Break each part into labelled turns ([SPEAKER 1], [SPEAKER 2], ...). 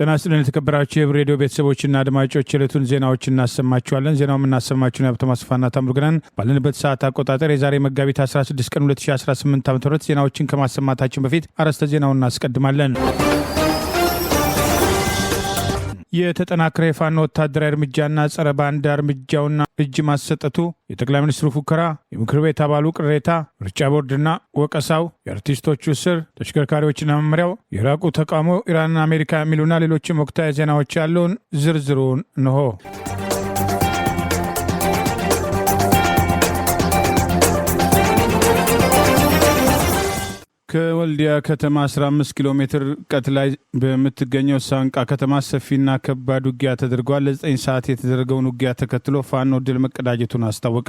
[SPEAKER 1] ጤና ይስጥልን የተከበራችሁ የሬዲዮ ቤተሰቦችና አድማጮች የዕለቱን ዜናዎች እናሰማችኋለን። ዜናውን የምናሰማችሁን ሀብታሙ አስፋና ታምሩ ገናን ባለንበት ሰዓት አቆጣጠር የዛሬ መጋቢት 16 ቀን 2018 ዓ.ም ዜናዎችን ከማሰማታችን በፊት አርዕስተ ዜናውን እናስቀድማለን። የተጠናከረ የፋኖ ወታደራዊ እርምጃና ጸረ ባንዳ እርምጃውና እጅ ማሰጠቱ፣ የጠቅላይ ሚኒስትሩ ፉከራ፣ የምክር ቤት አባሉ ቅሬታ፣ ምርጫ ቦርድና ወቀሳው፣ የአርቲስቶቹ እስር፣ ተሽከርካሪዎችና መመሪያው፣ የኢራቁ ተቃውሞ፣ ኢራንና አሜሪካ የሚሉና ሌሎችም ወቅታዊ ዜናዎች ያለውን ዝርዝሩን እንሆ። ከወልዲያ ከተማ 15 ኪሎ ሜትር ርቀት ላይ በምትገኘው ሳንቃ ከተማ ሰፊና ከባድ ውጊያ ተደርጓል። ለ9 ሰዓት የተደረገውን ውጊያ ተከትሎ ፋኖ ድል መቀዳጀቱን አስታወቀ።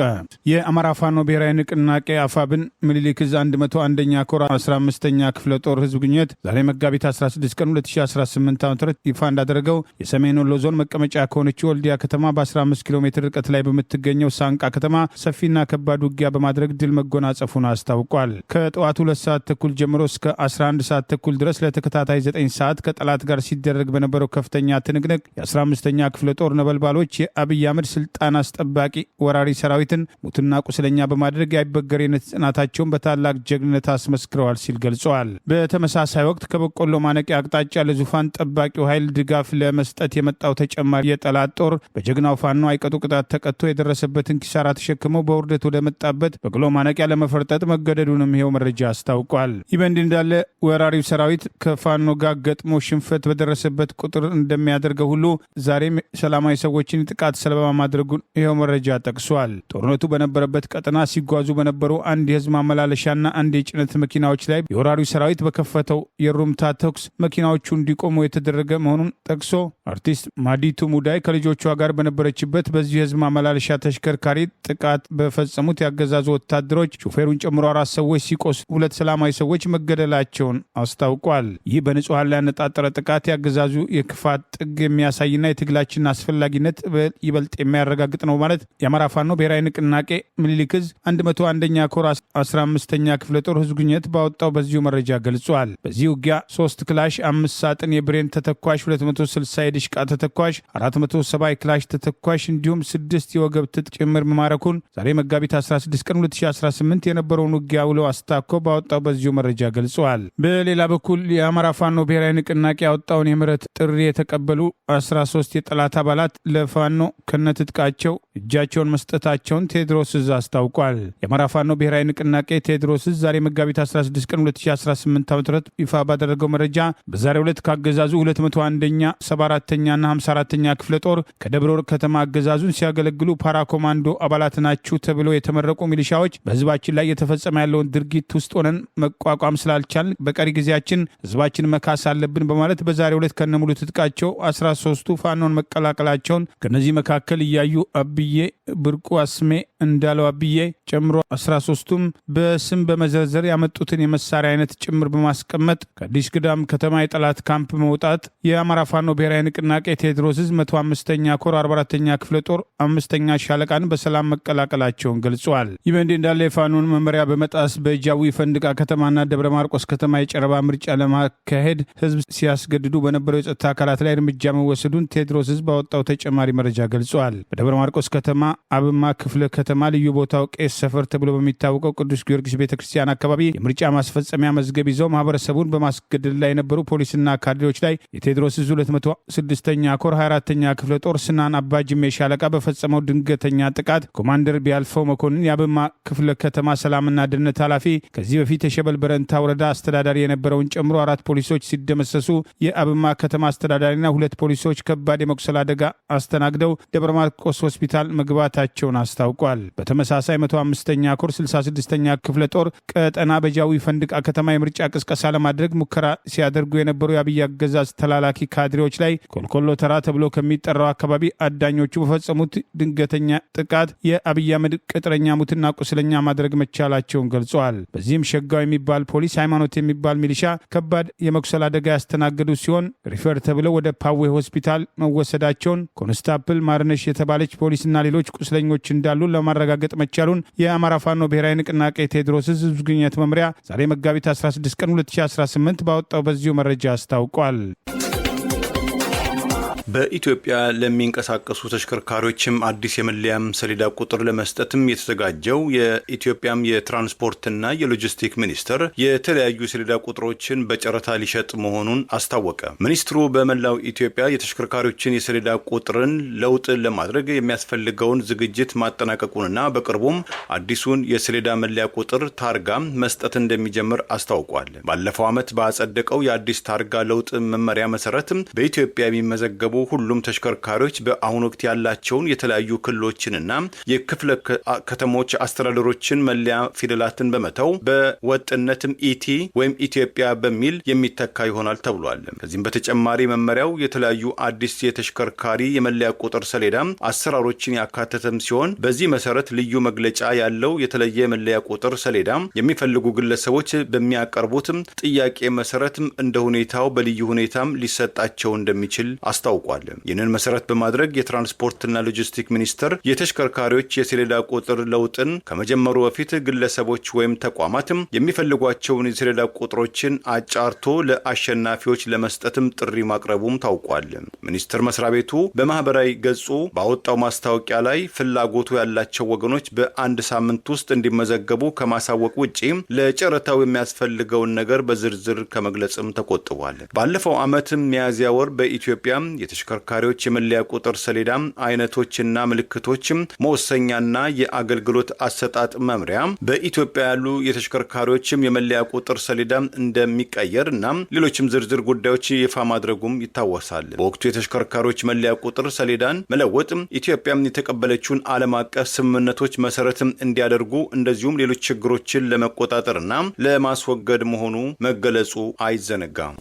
[SPEAKER 1] የአማራ ፋኖ ብሔራዊ ንቅናቄ አፋብን ምኒልክ ዕዝ 101ኛ ኮር 15ኛ ክፍለ ጦር ህዝብ ግንኙነት ዛሬ መጋቢት 16 ቀን 2018 ዓ.ም ይፋ እንዳደረገው የሰሜን ወሎ ዞን መቀመጫ ከሆነችው ወልዲያ ከተማ በ15 ኪሎ ሜትር ርቀት ላይ በምትገኘው ሳንቃ ከተማ ሰፊና ከባድ ውጊያ በማድረግ ድል መጎናጸፉን አስታውቋል። ከጠዋቱ 2 ሰዓት ተኩል ጀምሮ እስከ 11 ሰዓት ተኩል ድረስ ለተከታታይ 9 ሰዓት ከጠላት ጋር ሲደረግ በነበረው ከፍተኛ ትንቅንቅ የ15ኛ ክፍለ ጦር ነበልባሎች የአብይ አህመድ ስልጣን አስጠባቂ ወራሪ ሰራዊትን ሙትና ቁስለኛ በማድረግ የአይበገሬነት ጽናታቸውን በታላቅ ጀግንነት አስመስክረዋል ሲል ገልጸዋል። በተመሳሳይ ወቅት ከበቆሎ ማነቂያ አቅጣጫ ለዙፋን ጠባቂው ኃይል ድጋፍ ለመስጠት የመጣው ተጨማሪ የጠላት ጦር በጀግናው ፋኖ አይቀጡ ቅጣት ተቀጥቶ የደረሰበትን ኪሳራ ተሸክመው በውርደት ወደ መጣበት በቆሎ ማነቂያ ለመፈርጠጥ መገደዱንም ይኸው መረጃ አስታውቋል። ይህ በእንዲህ እንዳለ ወራሪው ሰራዊት ከፋኖ ጋር ገጥሞ ሽንፈት በደረሰበት ቁጥር እንደሚያደርገው ሁሉ ዛሬም ሰላማዊ ሰዎችን ጥቃት ሰለባ ማድረጉን ይኸው መረጃ ጠቅሷል። ጦርነቱ በነበረበት ቀጠና ሲጓዙ በነበሩ አንድ የህዝብ ማመላለሻና አንድ የጭነት መኪናዎች ላይ የወራሪው ሰራዊት በከፈተው የሩምታ ተኩስ መኪናዎቹ እንዲቆሙ የተደረገ መሆኑን ጠቅሶ አርቲስት ማዲቱ ሙዳይ ከልጆቿ ጋር በነበረችበት በዚህ የህዝብ ማመላለሻ ተሽከርካሪ ጥቃት በፈጸሙት ያገዛዙ ወታደሮች ሹፌሩን ጨምሮ 4 ሰዎች ሲቆስሉ 2 ሰላማዊ ሰዎች መገደላቸውን አስታውቋል። ይህ በንጹሃን ላይ ያነጣጠረ ጥቃት ያገዛዙ የክፋት ጥግ የሚያሳይና የትግላችን አስፈላጊነት ይበልጥ የሚያረጋግጥ ነው ማለት የአማራ ፋኖ ብሔራዊ ንቅናቄ ምኒልክ ዕዝ 101ኛ ኮር 15ኛ ክፍለ ጦር ህዝብ ግንኙነት ባወጣው በዚሁ መረጃ ገልጿል። በዚህ ውጊያ 3 ክላሽ፣ 5 ሳጥን የብሬን ተተኳሽ፣ 260 የድሽቃ ተተኳሽ፣ 470 ክላሽ ተተኳሽ እንዲሁም 6 የወገብ ትጥቅ ጭምር መማረኩን ዛሬ መጋቢት 16 ቀን 2018 የነበረውን ውጊያ ውለው አስታኮ ባወጣው በዚሁ መረጃ ገልጿል። በሌላ በኩል የአማራ ፋኖ ብሔራዊ ንቅናቄ ያወጣውን የምህረት ጥሪ የተቀበሉ 13 የጠላት አባላት ለፋኖ ከነትጥቃቸው እጃቸውን መስጠታቸውን ቴዎድሮስ ዕዝ አስታውቋል። የአማራ ፋኖ ብሔራዊ ንቅናቄ ቴዎድሮስ ዕዝ ዛሬ መጋቢት 16 ቀን 2018 ዓ.ም ይፋ ባደረገው መረጃ በዛሬው ዕለት ካገዛዙ 201ኛ 74ኛና 54ኛ ክፍለ ጦር ከደብረ ወርቅ ከተማ አገዛዙን ሲያገለግሉ ፓራኮማንዶ አባላት ናችሁ ተብለው የተመረቁ ሚሊሻዎች በህዝባችን ላይ የተፈጸመ ያለውን ድርጊት ውስጥ ሆነን መቋቋም ስላልቻልን በቀሪ ጊዜያችን ህዝባችን መካስ አለብን በማለት በዛሬው ዕለት ከነሙሉ ትጥቃቸው 13ቱ ፋኖን መቀላቀላቸውን ከነዚህ መካከል እያዩ አብዬ፣ ብርቁ አስሜ፣ እንዳለው አብዬ ጨምሮ 13ቱም በስም በመዘርዘር ያመጡትን የመሳሪያ አይነት ጭምር በማስቀመጥ ከአዲስ ግዳም ከተማ የጠላት ካምፕ መውጣት የአማራ ፋኖ ብሔራዊ ንቅናቄ ቴዎድሮስ ዕዝ 105ኛ ኮር 44ኛ ክፍለ ጦር 5ኛ ሻለቃን በሰላም መቀላቀላቸውን ገልጿል። ይህ በእንዲህ እንዳለ የፋኖን መመሪያ በመጣስ በጃዊ ፈንድቃ ከተማና ደብረ ማርቆስ ከተማ የጨረባ ምርጫ ለማካሄድ ህዝብ ሲያስገድዱ በነበረው የጸጥታ አካላት ላይ እርምጃ መወሰዱን ቴዎድሮስ ዕዝ ባወጣው ተጨማሪ መረጃ ገልጿል። በደብረ ማርቆስ ከተማ አብማ ክፍለ ከተማ ልዩ ቦታው ቄስ ሰፈር ተብሎ በሚታወቀው ቅዱስ ጊዮርጊስ ቤተክርስቲያን አካባቢ የምርጫ ማስፈጸሚያ መዝገብ ይዘው ማህበረሰቡን በማስገደድ ላይ የነበሩ ፖሊስና ካድሬዎች ላይ የቴዎድሮስ ዕዝ 206ኛ ኮር 24ኛ ክፍለ ጦር ስናን አባጅሜ ሻለቃ በፈጸመው ድንገተኛ ጥቃት ኮማንደር ቢያልፈው መኮንን የአብማ ክፍለ ከተማ ሰላምና ደህንነት ኃላፊ ከዚህ በፊት የሸበል በረንታ ወረዳ አስተዳዳሪ የነበረውን ጨምሮ 4 ፖሊሶች ሲደመሰሱ የአብማ ከተማ አስተዳዳሪና 2 ፖሊሶች ከባድ የመቁሰል አደጋ አስተናግደው ደብረ ማርቆስ ሆስፒታል መግባታቸውን አስታውቋል። በተመሳሳይ 105ኛ ኮር 66ኛ ክፍለ ጦር ቀጠና በጃዊ ፈንድቃ ከተማ የምርጫ ቅስቀሳ ለማድረግ ሙከራ ሲያደርጉ የነበሩ የአብይ አገዛዝ ተላላኪ ካድሬዎች ላይ ኮልኮሎ ተራ ተብሎ ከሚጠራው አካባቢ አዳኞቹ በፈጸሙት ድንገተኛ ጥቃት የአብይ አህመድ ቅጥረኛ ሙትና ቁስለኛ ማድረግ መቻላቸውን ገልጸዋል። በዚህም ሸጋው የሚባል ፖሊስ፣ ሃይማኖት የሚባል ሚሊሻ ከባድ የመቁሰል አደጋ ያስተናገዱ ሲሆን ሪፈር ተብለው ወደ ፓዌ ሆስፒታል መወሰዳቸውን፣ ኮንስታፕል ማርነሽ የተባለች ፖሊስና ሌሎች ቁስለኞች እንዳሉ ለማረጋገጥ መቻሉን የአማራ ፋኖ ብሔራዊ ንቅናቄ ቴዎድሮስ ዕዝ ህዝብ ግንኙነት መምሪያ ዛሬ መጋቢት 16 ቀን 2018 ባወጣው በዚሁ መረጃ አስታውቋል።
[SPEAKER 2] በኢትዮጵያ ለሚንቀሳቀሱ ተሽከርካሪዎችም አዲስ የመለያ ሰሌዳ ቁጥር ለመስጠትም የተዘጋጀው የኢትዮጵያ የትራንስፖርትና የሎጂስቲክ ሚኒስቴር የተለያዩ ሰሌዳ ቁጥሮችን በጨረታ ሊሸጥ መሆኑን አስታወቀ። ሚኒስትሩ በመላው ኢትዮጵያ የተሽከርካሪዎችን የሰሌዳ ቁጥርን ለውጥ ለማድረግ የሚያስፈልገውን ዝግጅት ማጠናቀቁንና በቅርቡም አዲሱን የሰሌዳ መለያ ቁጥር ታርጋ መስጠት እንደሚጀምር አስታውቋል። ባለፈው ዓመት ባጸደቀው የአዲስ ታርጋ ለውጥ መመሪያ መሰረት በኢትዮጵያ የሚመዘገቡ ሁሉም ተሽከርካሪዎች በአሁኑ ወቅት ያላቸውን የተለያዩ ክልሎችንና የክፍለ ከተሞች አስተዳደሮችን መለያ ፊደላትን በመተው በወጥነትም ኢቲ ወይም ኢትዮጵያ በሚል የሚተካ ይሆናል ተብሏል። ከዚህም በተጨማሪ መመሪያው የተለያዩ አዲስ የተሽከርካሪ የመለያ ቁጥር ሰሌዳ አሰራሮችን ያካተተም ሲሆን በዚህ መሰረት ልዩ መግለጫ ያለው የተለየ መለያ ቁጥር ሰሌዳ የሚፈልጉ ግለሰቦች በሚያቀርቡት ጥያቄ መሰረት እንደ ሁኔታው በልዩ ሁኔታም ሊሰጣቸው እንደሚችል አስታውቋል። ይህንን መሰረት በማድረግ የትራንስፖርትና ሎጂስቲክ ሚኒስቴር የተሽከርካሪዎች የሰሌዳ ቁጥር ለውጥን ከመጀመሩ በፊት ግለሰቦች ወይም ተቋማትም የሚፈልጓቸውን የሰሌዳ ቁጥሮችን አጫርቶ ለአሸናፊዎች ለመስጠትም ጥሪ ማቅረቡም ታውቋል። ሚኒስቴር መስሪያ ቤቱ በማህበራዊ ገጹ ባወጣው ማስታወቂያ ላይ ፍላጎቱ ያላቸው ወገኖች በአንድ ሳምንት ውስጥ እንዲመዘገቡ ከማሳወቅ ውጪ ለጨረታው የሚያስፈልገውን ነገር በዝርዝር ከመግለጽም ተቆጥቧል። ባለፈው ዓመትም ሚያዝያ ወር በኢትዮጵያ የተሽከርካሪዎች የመለያ ቁጥር ሰሌዳ አይነቶችና ምልክቶች መወሰኛና የአገልግሎት አሰጣጥ መምሪያ በኢትዮጵያ ያሉ የተሽከርካሪዎችም የመለያ ቁጥር ሰሌዳ እንደሚቀየርና ሌሎችም ዝርዝር ጉዳዮች ይፋ ማድረጉም ይታወሳል። በወቅቱ የተሽከርካሪዎች መለያ ቁጥር ሰሌዳን መለወጥ ኢትዮጵያ የተቀበለችውን ዓለም አቀፍ ስምምነቶች መሰረት እንዲያደርጉ እንደዚሁም ሌሎች ችግሮችን ለመቆጣጠርና ለማስወገድ መሆኑ መገለጹ አይዘነጋም።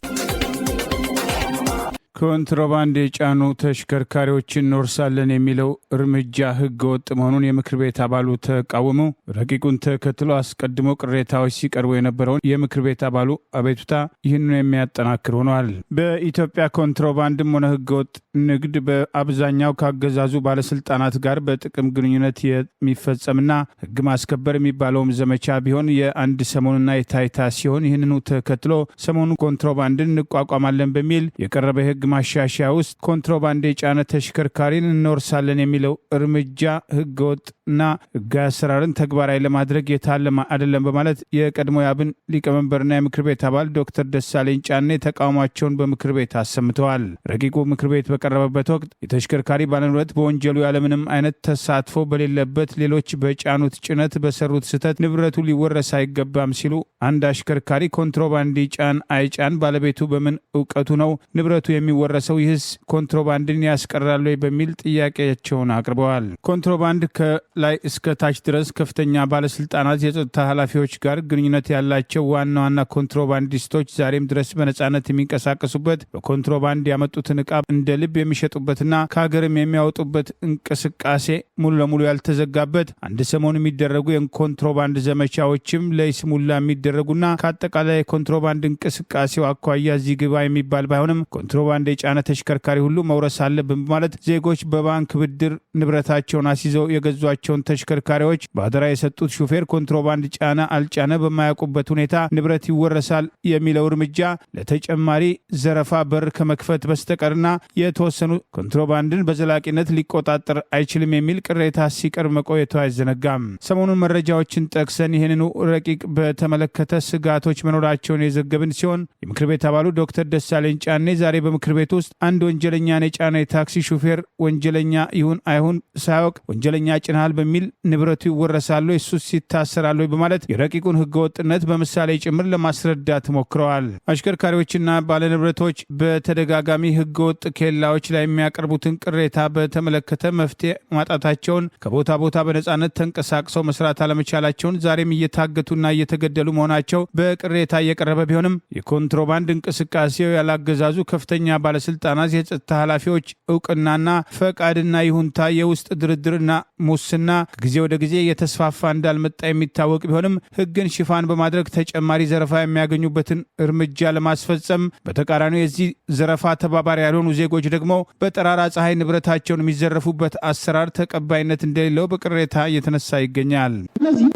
[SPEAKER 1] ኮንትሮባንድ የጫኑ ተሽከርካሪዎችን እንወርሳለን የሚለው እርምጃ ሕገ ወጥ መሆኑን የምክር ቤት አባሉ ተቃወሙ። ረቂቁን ተከትሎ አስቀድሞ ቅሬታዎች ሲቀርቡ የነበረውን የምክር ቤት አባሉ አቤቱታ ይህንኑ የሚያጠናክር ሆኗል። በኢትዮጵያ ኮንትሮባንድም ሆነ ሕገ ወጥ ንግድ በአብዛኛው ካገዛዙ ባለስልጣናት ጋር በጥቅም ግንኙነት የሚፈጸምና ሕግ ማስከበር የሚባለውም ዘመቻ ቢሆን የአንድ ሰሞኑና የታይታ ሲሆን ይህንኑ ተከትሎ ሰሞኑ ኮንትሮባንድን እንቋቋማለን በሚል የቀረበ ሕግ ማሻሻያ ውስጥ ኮንትሮባንድ የጫነ ተሽከርካሪን እንወርሳለን የሚለው እርምጃ ህገወጥና ህጋዊ አሰራርን ተግባራዊ ለማድረግ የታለመ አይደለም በማለት የቀድሞ የአብን ሊቀመንበርና የምክር ቤት አባል ዶክተር ደሳለኝ ጫኔ ተቃውሟቸውን በምክር ቤት አሰምተዋል። ረቂቁ ምክር ቤት በቀረበበት ወቅት የተሽከርካሪ ባለንብረት በወንጀሉ ያለምንም አይነት ተሳትፎ በሌለበት ሌሎች በጫኑት ጭነት በሰሩት ስህተት ንብረቱ ሊወረስ አይገባም ሲሉ አንድ አሽከርካሪ ኮንትሮባንድ ይጫን አይጫን ባለቤቱ በምን እውቀቱ ነው ንብረቱ የሚወረሰው? ይህስ ኮንትሮባንድን ያስቀራል ወይ በሚል ጥያቄያቸውን አቅርበዋል። ኮንትሮባንድ ከላይ እስከ ታች ድረስ ከፍተኛ ባለስልጣናት፣ የጸጥታ ኃላፊዎች ጋር ግንኙነት ያላቸው ዋና ዋና ኮንትሮባንዲስቶች ዛሬም ድረስ በነጻነት የሚንቀሳቀሱበት በኮንትሮባንድ ያመጡትን ዕቃ እንደ ልብ የሚሸጡበትና ከሀገርም የሚያወጡበት እንቅስቃሴ ሙሉ ለሙሉ ያልተዘጋበት አንድ ሰሞን የሚደረጉ የኮንትሮባንድ ዘመቻዎችም ለይስሙላ የሚደረጉና ከአጠቃላይ የኮንትሮባንድ እንቅስቃሴው አኳያ እዚህ ግባ የሚባል ባይሆንም ኮንትሮባንድ የጫነ ተሽከርካሪ ሁሉ መውረስ አለብን በማለት ዜጎች በባንክ ብድር ንብረታቸውን አስይዘው የገዟቸውን ተሽከርካሪዎች በአደራ የሰጡት ሹፌር ኮንትሮባንድ ጫነ አልጫነ በማያውቁበት ሁኔታ ንብረት ይወረሳል የሚለው እርምጃ ለተጨማሪ ዘረፋ በር ከመክፈት በስተቀርና የተወሰኑ ኮንትሮባንድን በዘላቂነት ሊቆጣጠር አይችልም የሚል ቅሬታ ሲቀርብ መቆየቱ አይዘነጋም። ሰሞኑን መረጃዎችን ጠቅሰን ይህንኑ ረቂቅ በተመለከተ ስጋቶች መኖራቸውን የዘገብን ሲሆን የምክር ቤት አባሉ ዶክተር ደሳለኝ ጫኔ ዛሬ በምክር ቤት ውስጥ አንድ ወንጀለኛን የጫነ የታክሲ ሹፌር ወንጀለኛ ይሁን አይሁን ሳያውቅ ወንጀለኛ ጭናል በሚል ንብረቱ ይወረሳል፣ እሱስ ይታሰራል በማለት የረቂቁን ህገወጥነት በምሳሌ ጭምር ለማስረዳት ሞክረዋል። አሽከርካሪዎችና ባለንብረቶች በተደጋጋሚ ህገወጥ ኬላዎች ላይ የሚያቀርቡትን ቅሬታ በተመለከተ መፍትሄ ማጣታቸውን፣ ከቦታ ቦታ በነጻነት ተንቀሳቅሰው መስራት አለመቻላቸውን፣ ዛሬም እየታገቱና እየተገደሉ መሆናቸው በቅሬታ እየቀረበ ቢሆንም የኮንትሮባንድ እንቅስቃሴው ያላገዛዙ ከፍተኛ ባለስልጣናት፣ የጸጥታ ኃላፊዎች እውቅናና ፈቃድና ይሁንታ የውስጥ ድርድርና ሙስና ጊዜ ወደ ጊዜ እየተስፋፋ እንዳልመጣ የሚታወቅ ቢሆንም ህግን ሽፋን በማድረግ ተጨማሪ ዘረፋ የሚያገኙበትን እርምጃ ለማስፈጸም በተቃራኒው የዚህ ዘረፋ ተባባሪ ያልሆኑ ዜጎች ደግሞ በጠራራ ፀሐይ ንብረታቸውን የሚዘረፉበት አሰራር ተቀባይነት እንደሌለው በቅሬታ እየተነሳ ይገኛል።
[SPEAKER 3] ስለዚህ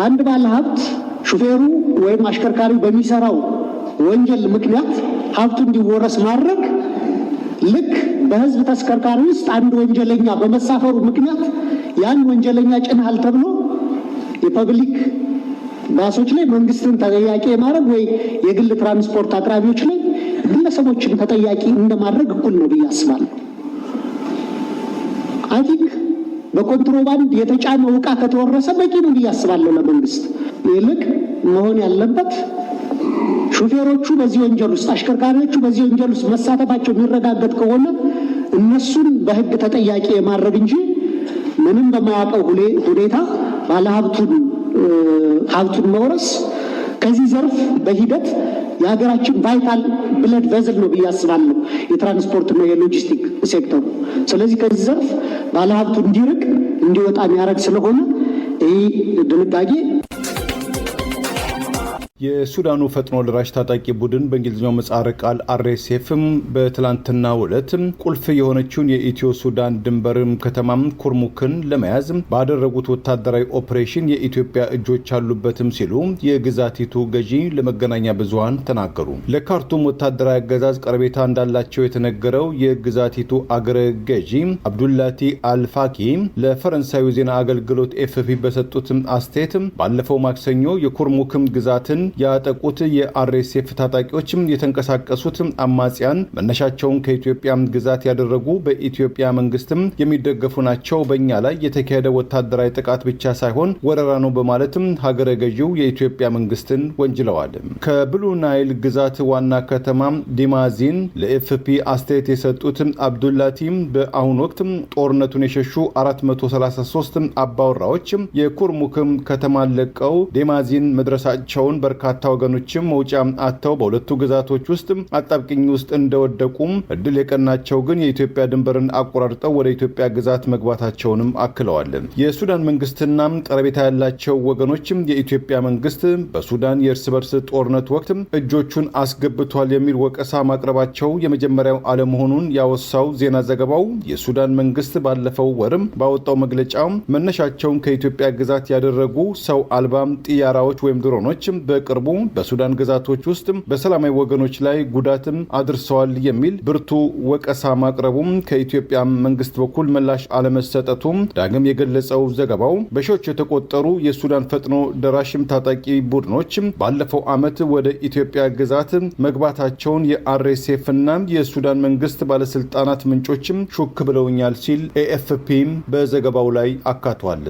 [SPEAKER 3] አንድ ባለሀብት ሹፌሩ ወይም አሽከርካሪው በሚሰራው ወንጀል ምክንያት ሀብቱ እንዲወረስ ማድረግ ልክ በህዝብ ተሽከርካሪ ውስጥ አንድ ወንጀለኛ በመሳፈሩ ምክንያት ያን ወንጀለኛ ጭንሃል ተብሎ የፐብሊክ ባሶች ላይ መንግስትን ተጠያቂ የማድረግ ወይ የግል ትራንስፖርት አቅራቢዎች ላይ ግለሰቦችን ተጠያቂ እንደማድረግ እኩል ነው ብዬ አስባለሁ። አይ ቲንክ በኮንትሮባንድ የተጫነው ዕቃ ከተወረሰ በቂ ነው ብዬ አስባለሁ ለመንግስት። ይልቅ መሆን ያለበት ሹፌሮቹ በዚህ ወንጀል ውስጥ አሽከርካሪዎቹ በዚህ ወንጀል ውስጥ መሳተፋቸው የሚረጋገጥ ከሆነ እነሱን በህግ ተጠያቂ የማድረግ እንጂ ምንም በማያውቀው ሁኔታ ባለሀብቱን መውረስ ከዚህ ዘርፍ በሂደት የሀገራችን ቫይታል ብለድ ቬዝል ነው ብዬ አስባለሁ የትራንስፖርት እና የሎጂስቲክ ሴክተሩ። ስለዚህ ከዚህ ዘርፍ ባለሀብቱ እንዲወጣ የሚያደርግ ስለሆነ ይህ ድንጋጌ
[SPEAKER 2] የሱዳኑ ፈጥኖ ደራሽ ታጣቂ ቡድን በእንግሊዝኛው ምህጻረ ቃል አርኤስኤፍም በትላንትናው ዕለት ቁልፍ የሆነችውን የኢትዮ ሱዳን ድንበር ከተማ ኩርሙክን ለመያዝ ባደረጉት ወታደራዊ ኦፕሬሽን የኢትዮጵያ እጆች አሉበትም ሲሉ የግዛቲቱ ገዢ ለመገናኛ ብዙሃን ተናገሩ። ለካርቱም ወታደራዊ አገዛዝ ቀረቤታ እንዳላቸው የተነገረው የግዛቲቱ አገረ ገዢ አብዱላቲ አልፋኪ ለፈረንሳዩ ዜና አገልግሎት ኤፍፒ በሰጡት አስተያየት ባለፈው ማክሰኞ የኩርሙክም ግዛትን ያጠቁት የአርኤስኤፍ ታጣቂዎችም የተንቀሳቀሱት አማጽያን መነሻቸውን ከኢትዮጵያ ግዛት ያደረጉ በኢትዮጵያ መንግስትም የሚደገፉ ናቸው። በእኛ ላይ የተካሄደ ወታደራዊ ጥቃት ብቻ ሳይሆን ወረራ ነው በማለትም ሀገረ ገዢው የኢትዮጵያ መንግስትን ወንጅለዋል። ከብሉ ናይል ግዛት ዋና ከተማ ዲማዚን ለኤፍፒ አስተያየት የሰጡት አብዱላቲ በአሁኑ ወቅት ጦርነቱን የሸሹ 433 አባወራዎች የኩርሙክም ከተማን ለቀው ዲማዚን መድረሳቸውን በርካታ ወገኖችም መውጫ አጥተው በሁለቱ ግዛቶች ውስጥ አጣብቂኝ ውስጥ እንደወደቁ እድል የቀናቸው ግን የኢትዮጵያ ድንበርን አቆራርጠው ወደ ኢትዮጵያ ግዛት መግባታቸውንም አክለዋል። የሱዳን መንግስትና ቀረቤታ ያላቸው ወገኖችም የኢትዮጵያ መንግስት በሱዳን የእርስ በርስ ጦርነት ወቅት እጆቹን አስገብቷል የሚል ወቀሳ ማቅረባቸው የመጀመሪያው አለመሆኑን ያወሳው ዜና ዘገባው የሱዳን መንግስት ባለፈው ወርም ባወጣው መግለጫ መነሻቸውን ከኢትዮጵያ ግዛት ያደረጉ ሰው አልባም ጥያራዎች ወይም ድሮኖች በቅርቡ በሱዳን ግዛቶች ውስጥ በሰላማዊ ወገኖች ላይ ጉዳትም አድርሰዋል የሚል ብርቱ ወቀሳ ማቅረቡም ከኢትዮጵያ መንግስት በኩል ምላሽ አለመሰጠቱም ዳግም የገለጸው ዘገባው በሺዎች የተቆጠሩ የሱዳን ፈጥኖ ደራሽም ታጣቂ ቡድኖች ባለፈው ዓመት ወደ ኢትዮጵያ ግዛት መግባታቸውን የአርኤስኤፍ እና የሱዳን መንግስት ባለስልጣናት ምንጮችም ሹክ ብለውኛል ሲል ኤኤፍፒ በዘገባው ላይ አካቷል።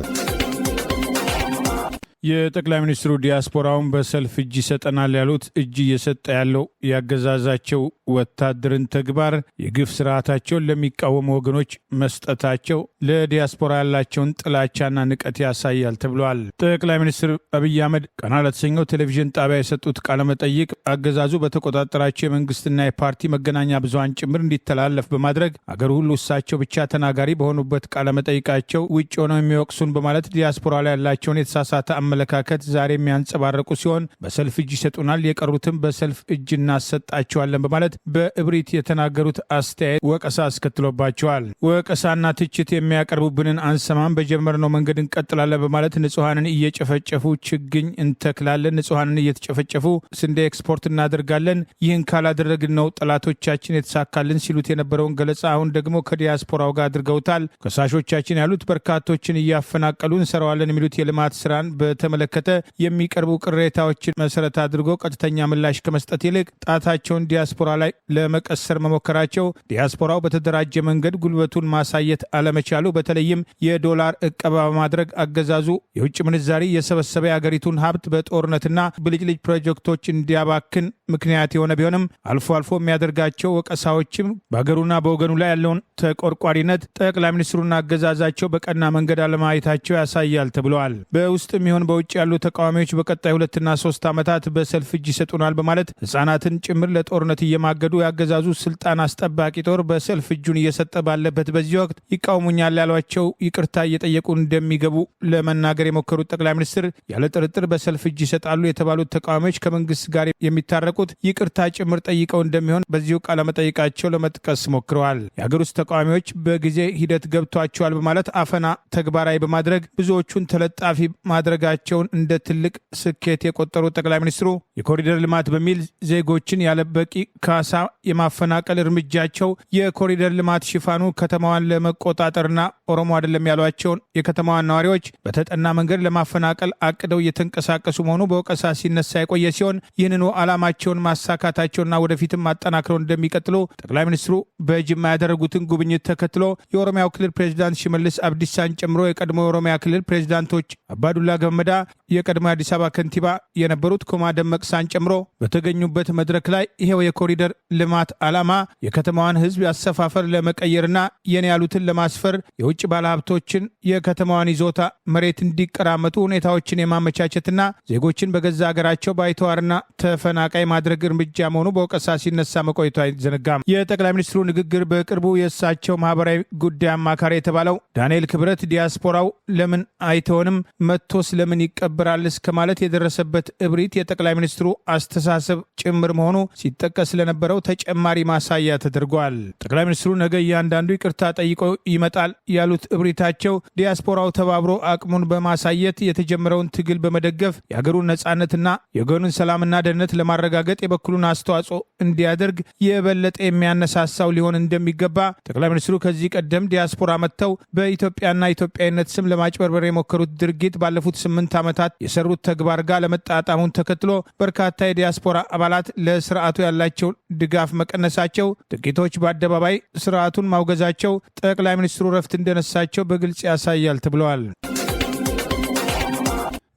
[SPEAKER 1] የጠቅላይ ሚኒስትሩ ዲያስፖራውን በሰልፍ እጅ ይሰጠናል ያሉት እጅ እየሰጠ ያለው ያገዛዛቸው ወታደርን ተግባር የግፍ ስርዓታቸውን ለሚቃወሙ ወገኖች መስጠታቸው ለዲያስፖራ ያላቸውን ጥላቻና ንቀት ያሳያል ተብሏል። ጠቅላይ ሚኒስትር አብይ አህመድ ቀና ለተሰኘው ቴሌቪዥን ጣቢያ የሰጡት ቃለመጠይቅ አገዛዙ በተቆጣጠራቸው የመንግስትና የፓርቲ መገናኛ ብዙሃን ጭምር እንዲተላለፍ በማድረግ አገር ሁሉ እሳቸው ብቻ ተናጋሪ በሆኑበት ቃለመጠይቃቸው ውጭ ሆነው የሚወቅሱን በማለት ዲያስፖራ ላይ ያላቸውን የተሳሳተ አመለካከት ዛሬ የሚያንጸባረቁ ሲሆን በሰልፍ እጅ ይሰጡናል፣ የቀሩትም በሰልፍ እጅ እናሰጣቸዋለን በማለት በእብሪት የተናገሩት አስተያየት ወቀሳ አስከትሎባቸዋል። ወቀሳና ትችት የሚያቀርቡብንን አንሰማም፣ በጀመርነው መንገድ እንቀጥላለን በማለት ንጹሐንን እየጨፈጨፉ ችግኝ እንተክላለን፣ ንጹሐንን እየተጨፈጨፉ ስንዴ ኤክስፖርት እናደርጋለን፣ ይህን ካላደረግን ነው ጠላቶቻችን የተሳካልን ሲሉት የነበረውን ገለጻ አሁን ደግሞ ከዲያስፖራው ጋር አድርገውታል። ከሳሾቻችን ያሉት በርካቶችን እያፈናቀሉ እንሰራዋለን የሚሉት የልማት ስራን በተመለከተ የሚቀርቡ ቅሬታዎችን መሰረት አድርጎ ቀጥተኛ ምላሽ ከመስጠት ይልቅ ጣታቸውን ዲያስፖራ ላይ ለመቀሰር መሞከራቸው ዲያስፖራው በተደራጀ መንገድ ጉልበቱን ማሳየት አለመቻሉ፣ በተለይም የዶላር እቀባ በማድረግ አገዛዙ የውጭ ምንዛሪ የሰበሰበ የአገሪቱን ሀብት በጦርነትና ብልጭልጭ ፕሮጀክቶች እንዲያባክን ምክንያት የሆነ ቢሆንም አልፎ አልፎ የሚያደርጋቸው ወቀሳዎችም በአገሩና በወገኑ ላይ ያለውን ተቆርቋሪነት ጠቅላይ ሚኒስትሩና አገዛዛቸው በቀና መንገድ አለማየታቸው ያሳያል ተብለዋል። በውስጥም ይሁን በውጭ ያሉ ተቃዋሚዎች በቀጣይ 2 እና 3 ዓመታት በሰልፍ እጅ ይሰጡናል በማለት ህጻናትን ጭምር ለጦርነት እየማገዱ ያገዛዙ ስልጣን አስጠባቂ ጦር በሰልፍ እጁን እየሰጠ ባለበት በዚህ ወቅት ይቃውሙኛል ያሏቸው ይቅርታ እየጠየቁ እንደሚገቡ ለመናገር የሞከሩት ጠቅላይ ሚኒስትር ያለ ጥርጥር በሰልፍ እጅ ይሰጣሉ የተባሉት ተቃዋሚዎች ከመንግስት ጋር የሚታረቁት ይቅርታ ጭምር ጠይቀው እንደሚሆን በዚሁ ቃለ መጠይቃቸው ለመጥቀስ ሞክረዋል። የሀገር ውስጥ ተቃዋሚዎች በጊዜ ሂደት ገብቷቸዋል በማለት አፈና ተግባራዊ በማድረግ ብዙዎቹን ተለጣፊ ማድረጋቸውን እንደ ትልቅ ስኬት የቆጠሩ ጠቅላይ ሚኒስትሩ የኮሪደር ልማት በሚል ዜጎችን ያለበቂ ካሳ ማሳ የማፈናቀል እርምጃቸው የኮሪደር ልማት ሽፋኑ ከተማዋን ለመቆጣጠርና ኦሮሞ አይደለም ያሏቸውን የከተማዋን ነዋሪዎች በተጠና መንገድ ለማፈናቀል አቅደው እየተንቀሳቀሱ መሆኑ በወቀሳ ሲነሳ የቆየ ሲሆን ይህንኑ ዓላማቸውን ማሳካታቸውና ወደፊትም ማጠናክረው እንደሚቀጥሉ ጠቅላይ ሚኒስትሩ በጅማ ያደረጉትን ጉብኝት ተከትሎ የኦሮሚያው ክልል ፕሬዚዳንት ሽመልስ አብዲሳን ጨምሮ የቀድሞ የኦሮሚያ ክልል ፕሬዚዳንቶች አባዱላ ገመዳ፣ የቀድሞ የአዲስ አበባ ከንቲባ የነበሩት ኩማ ደመቅሳን ጨምሮ በተገኙበት መድረክ ላይ ይሄው የኮሪደር ልማት ዓላማ የከተማዋን ሕዝብ ያሰፋፈር ለመቀየርና የኔ ያሉትን ለማስፈር የውጭ ባለሀብቶችን የከተማዋን ይዞታ መሬት እንዲቀራመጡ ሁኔታዎችን የማመቻቸትና ዜጎችን በገዛ ሀገራቸው ባይተዋርና ተፈናቃይ ማድረግ እርምጃ መሆኑ በወቀሳ ሲነሳ መቆየቱ አይዘነጋም። የጠቅላይ ሚኒስትሩ ንግግር በቅርቡ የእሳቸው ማህበራዊ ጉዳይ አማካሪ የተባለው ዳንኤል ክብረት ዲያስፖራው ለምን አይተውንም መጥቶስ ለምን ይቀበራል እስከ ማለት የደረሰበት እብሪት የጠቅላይ ሚኒስትሩ አስተሳሰብ ጭምር መሆኑ ሲጠቀስ ለነበረው ተጨማሪ ማሳያ ተደርጓል። ጠቅላይ ሚኒስትሩ ነገ እያንዳንዱ ይቅርታ ጠይቆ ይመጣል ያሉት እብሪታቸው ዲያስፖራው ተባብሮ አቅሙን በማሳየት የተጀመረውን ትግል በመደገፍ የሀገሩን ነጻነትና የወገኑን ሰላምና ደህንነት ለማረጋገጥ የበኩሉን አስተዋጽኦ እንዲያደርግ የበለጠ የሚያነሳሳው ሊሆን እንደሚገባ ጠቅላይ ሚኒስትሩ ከዚህ ቀደም ዲያስፖራ መጥተው በኢትዮጵያና ኢትዮጵያዊነት ስም ለማጭበርበር የሞከሩት ድርጊት ባለፉት 8 ዓመታት የሰሩት ተግባር ጋር ለመጣጣሙን ተከትሎ በርካታ የዲያስፖራ አባላት ለስርዓቱ ያላቸው ድጋፍ መቀነሳቸው፣ ጥቂቶች በአደባባይ ስርዓቱን ማውገዛቸው ጠቅላይ ሚኒስትሩ ረፍት እንደነሳቸው በግልጽ ያሳያል ተብለዋል።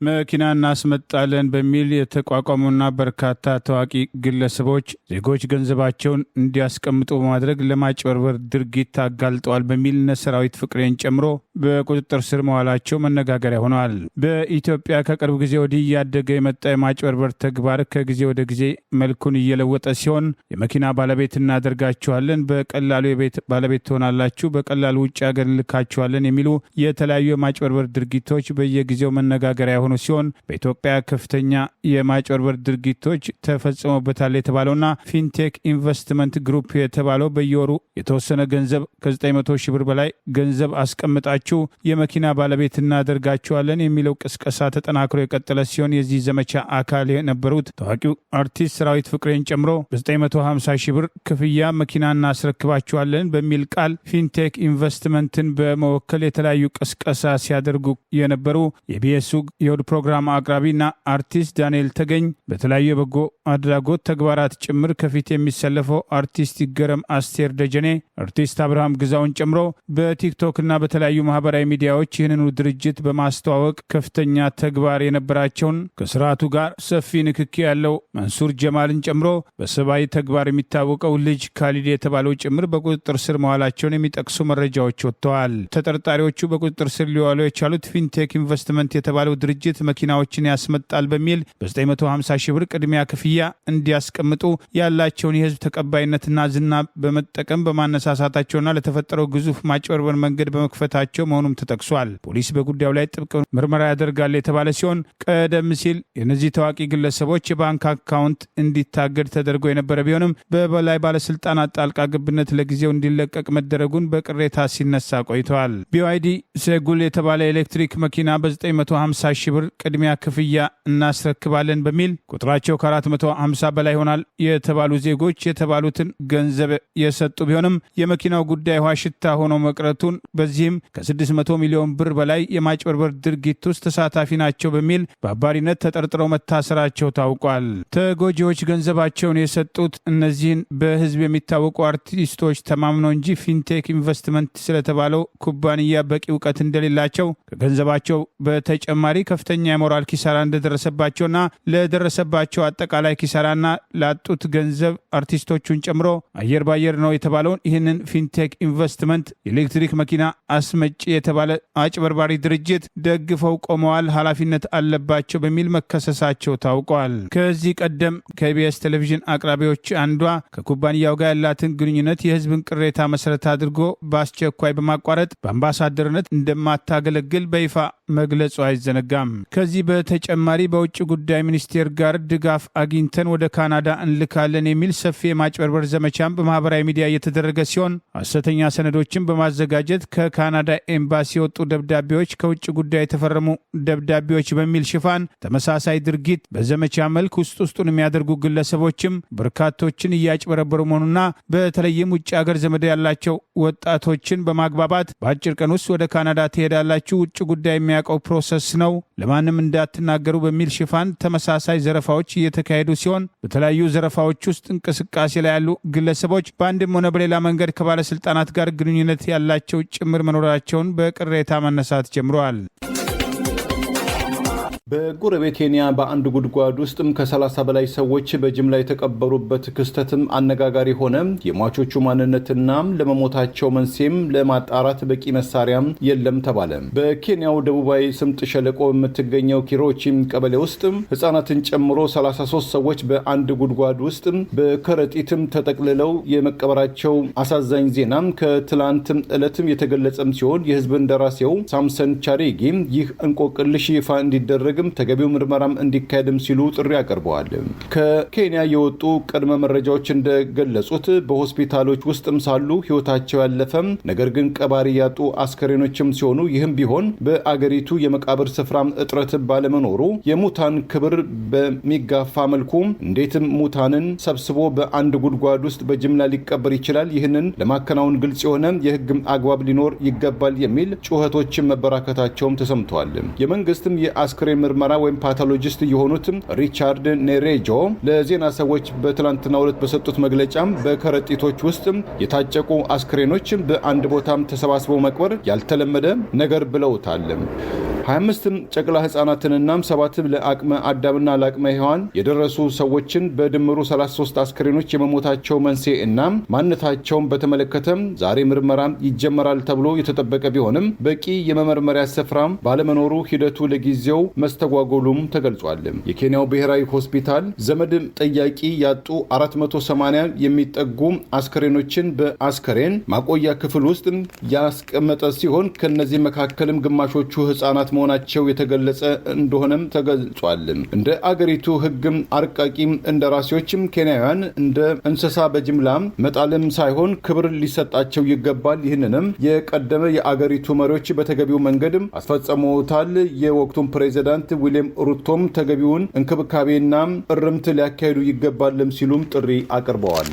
[SPEAKER 1] መኪና እናስመጣለን በሚል የተቋቋሙና በርካታ ታዋቂ ግለሰቦች ዜጎች ገንዘባቸውን እንዲያስቀምጡ በማድረግ ለማጭበርበር ድርጊት አጋልጠዋል በሚል እነ ሰራዊት ፍቅሬን ጨምሮ በቁጥጥር ስር መዋላቸው መነጋገሪያ ሆነዋል። በኢትዮጵያ ከቅርብ ጊዜ ወዲህ እያደገ የመጣ የማጭበርበር ተግባር ከጊዜ ወደ ጊዜ መልኩን እየለወጠ ሲሆን የመኪና ባለቤት እናደርጋችኋለን፣ በቀላሉ የቤት ባለቤት ትሆናላችሁ፣ በቀላሉ ውጭ ሀገር እንልካችኋለን የሚሉ የተለያዩ የማጭበርበር ድርጊቶች በየጊዜው መነጋገሪያ ሆኑ ሲሆን በኢትዮጵያ ከፍተኛ የማጭበርበር ድርጊቶች ተፈጽሞበታል የተባለውና ፊንቴክ ኢንቨስትመንት ግሩፕ የተባለው በየወሩ የተወሰነ ገንዘብ ከ900 ሺህ ብር በላይ ገንዘብ አስቀምጣችሁ የመኪና ባለቤት እናደርጋችኋለን የሚለው ቅስቀሳ ተጠናክሮ የቀጠለ ሲሆን የዚህ ዘመቻ አካል የነበሩት ታዋቂው አርቲስት ሰራዊት ፍቅሬን ጨምሮ በ950 ሺህ ብር ክፍያ መኪና እናስረክባችኋለን በሚል ቃል ፊንቴክ ኢንቨስትመንትን በመወከል የተለያዩ ቅስቀሳ ሲያደርጉ የነበሩ የቢኤሱ የውድ ፕሮግራም አቅራቢና አርቲስት ዳንኤል ተገኝ በተለያዩ የበጎ አድራጎት ተግባራት ጭምር ከፊት የሚሰለፈው አርቲስት ይገረም አስቴር ደጀኔ፣ አርቲስት አብርሃም ግዛውን ጨምሮ በቲክቶክና በተለያዩ ማህበራዊ ሚዲያዎች ይህንኑ ድርጅት በማስተዋወቅ ከፍተኛ ተግባር የነበራቸውን ከስርዓቱ ጋር ሰፊ ንክኪ ያለው መንሱር ጀማልን ጨምሮ በሰብአዊ ተግባር የሚታወቀው ልጅ ካሊድ የተባለው ጭምር በቁጥጥር ስር መዋላቸውን የሚጠቅሱ መረጃዎች ወጥተዋል። ተጠርጣሪዎቹ በቁጥጥር ስር ሊዋሉ የቻሉት ፊንቴክ ኢንቨስትመንት የተባለው ድርጅት መኪናዎችን ያስመጣል በሚል በ950 ሺህ ብር ቅድሚያ ክፍያ እንዲያስቀምጡ ያላቸውን የህዝብ ተቀባይነትና ዝና በመጠቀም በማነሳሳታቸውና ለተፈጠረው ግዙፍ ማጭበርበር መንገድ በመክፈታቸው መሆኑም ተጠቅሷል። ፖሊስ በጉዳዩ ላይ ጥብቅ ምርመራ ያደርጋል የተባለ ሲሆን ቀደም ሲል የእነዚህ ታዋቂ ግለሰቦች የባንክ አካውንት እንዲታገድ ተደርጎ የነበረ ቢሆንም በበላይ ባለስልጣናት ጣልቃ ገብነት ለጊዜው እንዲለቀቅ መደረጉን በቅሬታ ሲነሳ ቆይተዋል። ቢዋይዲ ሴጉል የተባለ የኤሌክትሪክ መኪና በ950 ሺህ ብር ቅድሚያ ክፍያ እናስረክባለን በሚል ቁጥራቸው ከ450 በላይ ይሆናል የተባሉ ዜጎች የተባሉትን ገንዘብ የሰጡ ቢሆንም የመኪናው ጉዳይ ውሃ ሽታ ሆኖ መቅረቱን በዚህም ከ600 ሚሊዮን ብር በላይ የማጭበርበር ድርጊት ውስጥ ተሳታፊ ናቸው በሚል በአባሪነት ተጠርጥረው መታሰራቸው ታውቋል። ተጎጂዎች ገንዘባቸውን የሰጡት እነዚህን በህዝብ የሚታወቁ አርቲስቶች ተማምነው እንጂ ፊንቴክ ኢንቨስትመንት ስለተባለው ኩባንያ በቂ እውቀት እንደሌላቸው ከገንዘባቸው በተጨማሪ ከፍተኛ የሞራል ኪሳራ እንደደረሰባቸውና ለደረሰባቸው አጠቃላይ ኪሳራና ላጡት ገንዘብ አርቲስቶቹን ጨምሮ አየር ባየር ነው የተባለውን ይህንን ፊንቴክ ኢንቨስትመንት የኤሌክትሪክ መኪና አስመጪ የተባለ አጭበርባሪ ድርጅት ደግፈው ቆመዋል፣ ኃላፊነት አለባቸው በሚል መከሰሳቸው ታውቋል። ከዚህ ቀደም ከኢቢኤስ ቴሌቪዥን አቅራቢዎች አንዷ ከኩባንያው ጋር ያላትን ግንኙነት የህዝብን ቅሬታ መሰረት አድርጎ በአስቸኳይ በማቋረጥ በአምባሳደርነት እንደማታገለግል በይፋ መግለጹ አይዘነጋም። ከዚህ በተጨማሪ በውጭ ጉዳይ ሚኒስቴር ጋር ድጋፍ አግኝተን ወደ ካናዳ እንልካለን የሚል ሰፊ የማጭበርበር ዘመቻም በማህበራዊ ሚዲያ እየተደረገ ሲሆን ሐሰተኛ ሰነዶችን በማዘጋጀት ከካናዳ ኤምባሲ የወጡ ደብዳቤዎች ከውጭ ጉዳይ የተፈረሙ ደብዳቤዎች በሚል ሽፋን ተመሳሳይ ድርጊት በዘመቻ መልክ ውስጡን የሚያደርጉ ግለሰቦችም በርካቶችን እያጭበረበሩ መሆኑና በተለይም ውጭ ሀገር ዘመድ ያላቸው ወጣቶችን በማግባባት በአጭር ቀን ውስጥ ወደ ካናዳ ትሄዳላችሁ፣ ውጭ ጉዳይ የሚያውቀው ፕሮሰስ ነው፣ ለማንም እንዳትናገሩ በሚል ሽፋን ተመሳሳይ ዘረፋዎች እየተካሄዱ ሲሆን በተለያዩ ዘረፋዎች ውስጥ እንቅስቃሴ ላይ ያሉ ግለሰቦች በአንድም ሆነ በሌላ መንገድ ከባለስልጣናት ጋር ግንኙነት ያላቸው ጭምር መኖራቸውን በቅሬታ መነሳት ጀምረዋል።
[SPEAKER 2] በጎረቤት ኬንያ በአንድ ጉድጓድ ውስጥም ከ30 በላይ ሰዎች በጅምላ የተቀበሩበት ክስተትም አነጋጋሪ ሆነ። የሟቾቹ ማንነትና ለመሞታቸው መንስኤም ለማጣራት በቂ መሳሪያም የለም ተባለ። በኬንያው ደቡባዊ ስምጥ ሸለቆ በምትገኘው ኪሮቺም ቀበሌ ውስጥ ህጻናትን ጨምሮ 33 ሰዎች በአንድ ጉድጓድ ውስጥ በከረጢትም ተጠቅልለው የመቀበራቸው አሳዛኝ ዜና ከትላንት ዕለትም የተገለጸም ሲሆን የህዝብ እንደራሴው ሳምሰን ቻሬጊ ይህ እንቆቅልሽ ይፋ እንዲደረግ ተገቢው ምርመራም እንዲካሄድም ሲሉ ጥሪ አቀርበዋል። ከኬንያ የወጡ ቅድመ መረጃዎች እንደገለጹት በሆስፒታሎች ውስጥም ሳሉ ህይወታቸው ያለፈም ነገር ግን ቀባሪ ያጡ አስከሬኖችም ሲሆኑ ይህም ቢሆን በአገሪቱ የመቃብር ስፍራም እጥረት ባለመኖሩ የሙታን ክብር በሚጋፋ መልኩ እንዴትም ሙታንን ሰብስቦ በአንድ ጉድጓድ ውስጥ በጅምላ ሊቀበር ይችላል? ይህንን ለማከናወን ግልጽ የሆነ የህግ አግባብ ሊኖር ይገባል የሚል ጩኸቶችን መበራከታቸውም ተሰምተዋል። የመንግስትም የአስከሬን ምርመራ ወይም ፓቶሎጂስት የሆኑትም ሪቻርድ ኔሬጆ ለዜና ሰዎች በትላንትናው ዕለት በሰጡት መግለጫም በከረጢቶች ውስጥ የታጨቁ አስክሬኖች በአንድ ቦታም ተሰባስበው መቅበር ያልተለመደ ነገር ብለውታል። 25 ጨቅላ ህጻናትንና 7 ለአቅመ አዳምና ለአቅመ ሔዋን የደረሱ ሰዎችን በድምሩ 33 አስክሬኖች የመሞታቸው መንስኤ እና ማንነታቸውን በተመለከተ ዛሬ ምርመራ ይጀመራል ተብሎ የተጠበቀ ቢሆንም በቂ የመመርመሪያ ስፍራ ባለመኖሩ ሂደቱ ለጊዜው መስተጓጎሉም ተገልጿል። የኬንያው ብሔራዊ ሆስፒታል ዘመድ ጠያቂ ያጡ 480 የሚጠጉ አስክሬኖችን በአስክሬን ማቆያ ክፍል ውስጥ ያስቀመጠ ሲሆን ከነዚህ መካከልም ግማሾቹ ህጻናት መሆናቸው የተገለጸ እንደሆነም ተገልጿል። እንደ አገሪቱ ህግም አርቃቂም እንደራሴዎችም ኬንያውያን እንደ እንስሳ በጅምላ መጣልም ሳይሆን ክብር ሊሰጣቸው ይገባል። ይህንንም የቀደመ የአገሪቱ መሪዎች በተገቢው መንገድም አስፈጸሙታል። የወቅቱን ፕሬዚዳንት ዊሊያም ሩቶም ተገቢውን እንክብካቤና እርምት ሊያካሂዱ ይገባልም ሲሉም ጥሪ አቅርበዋል።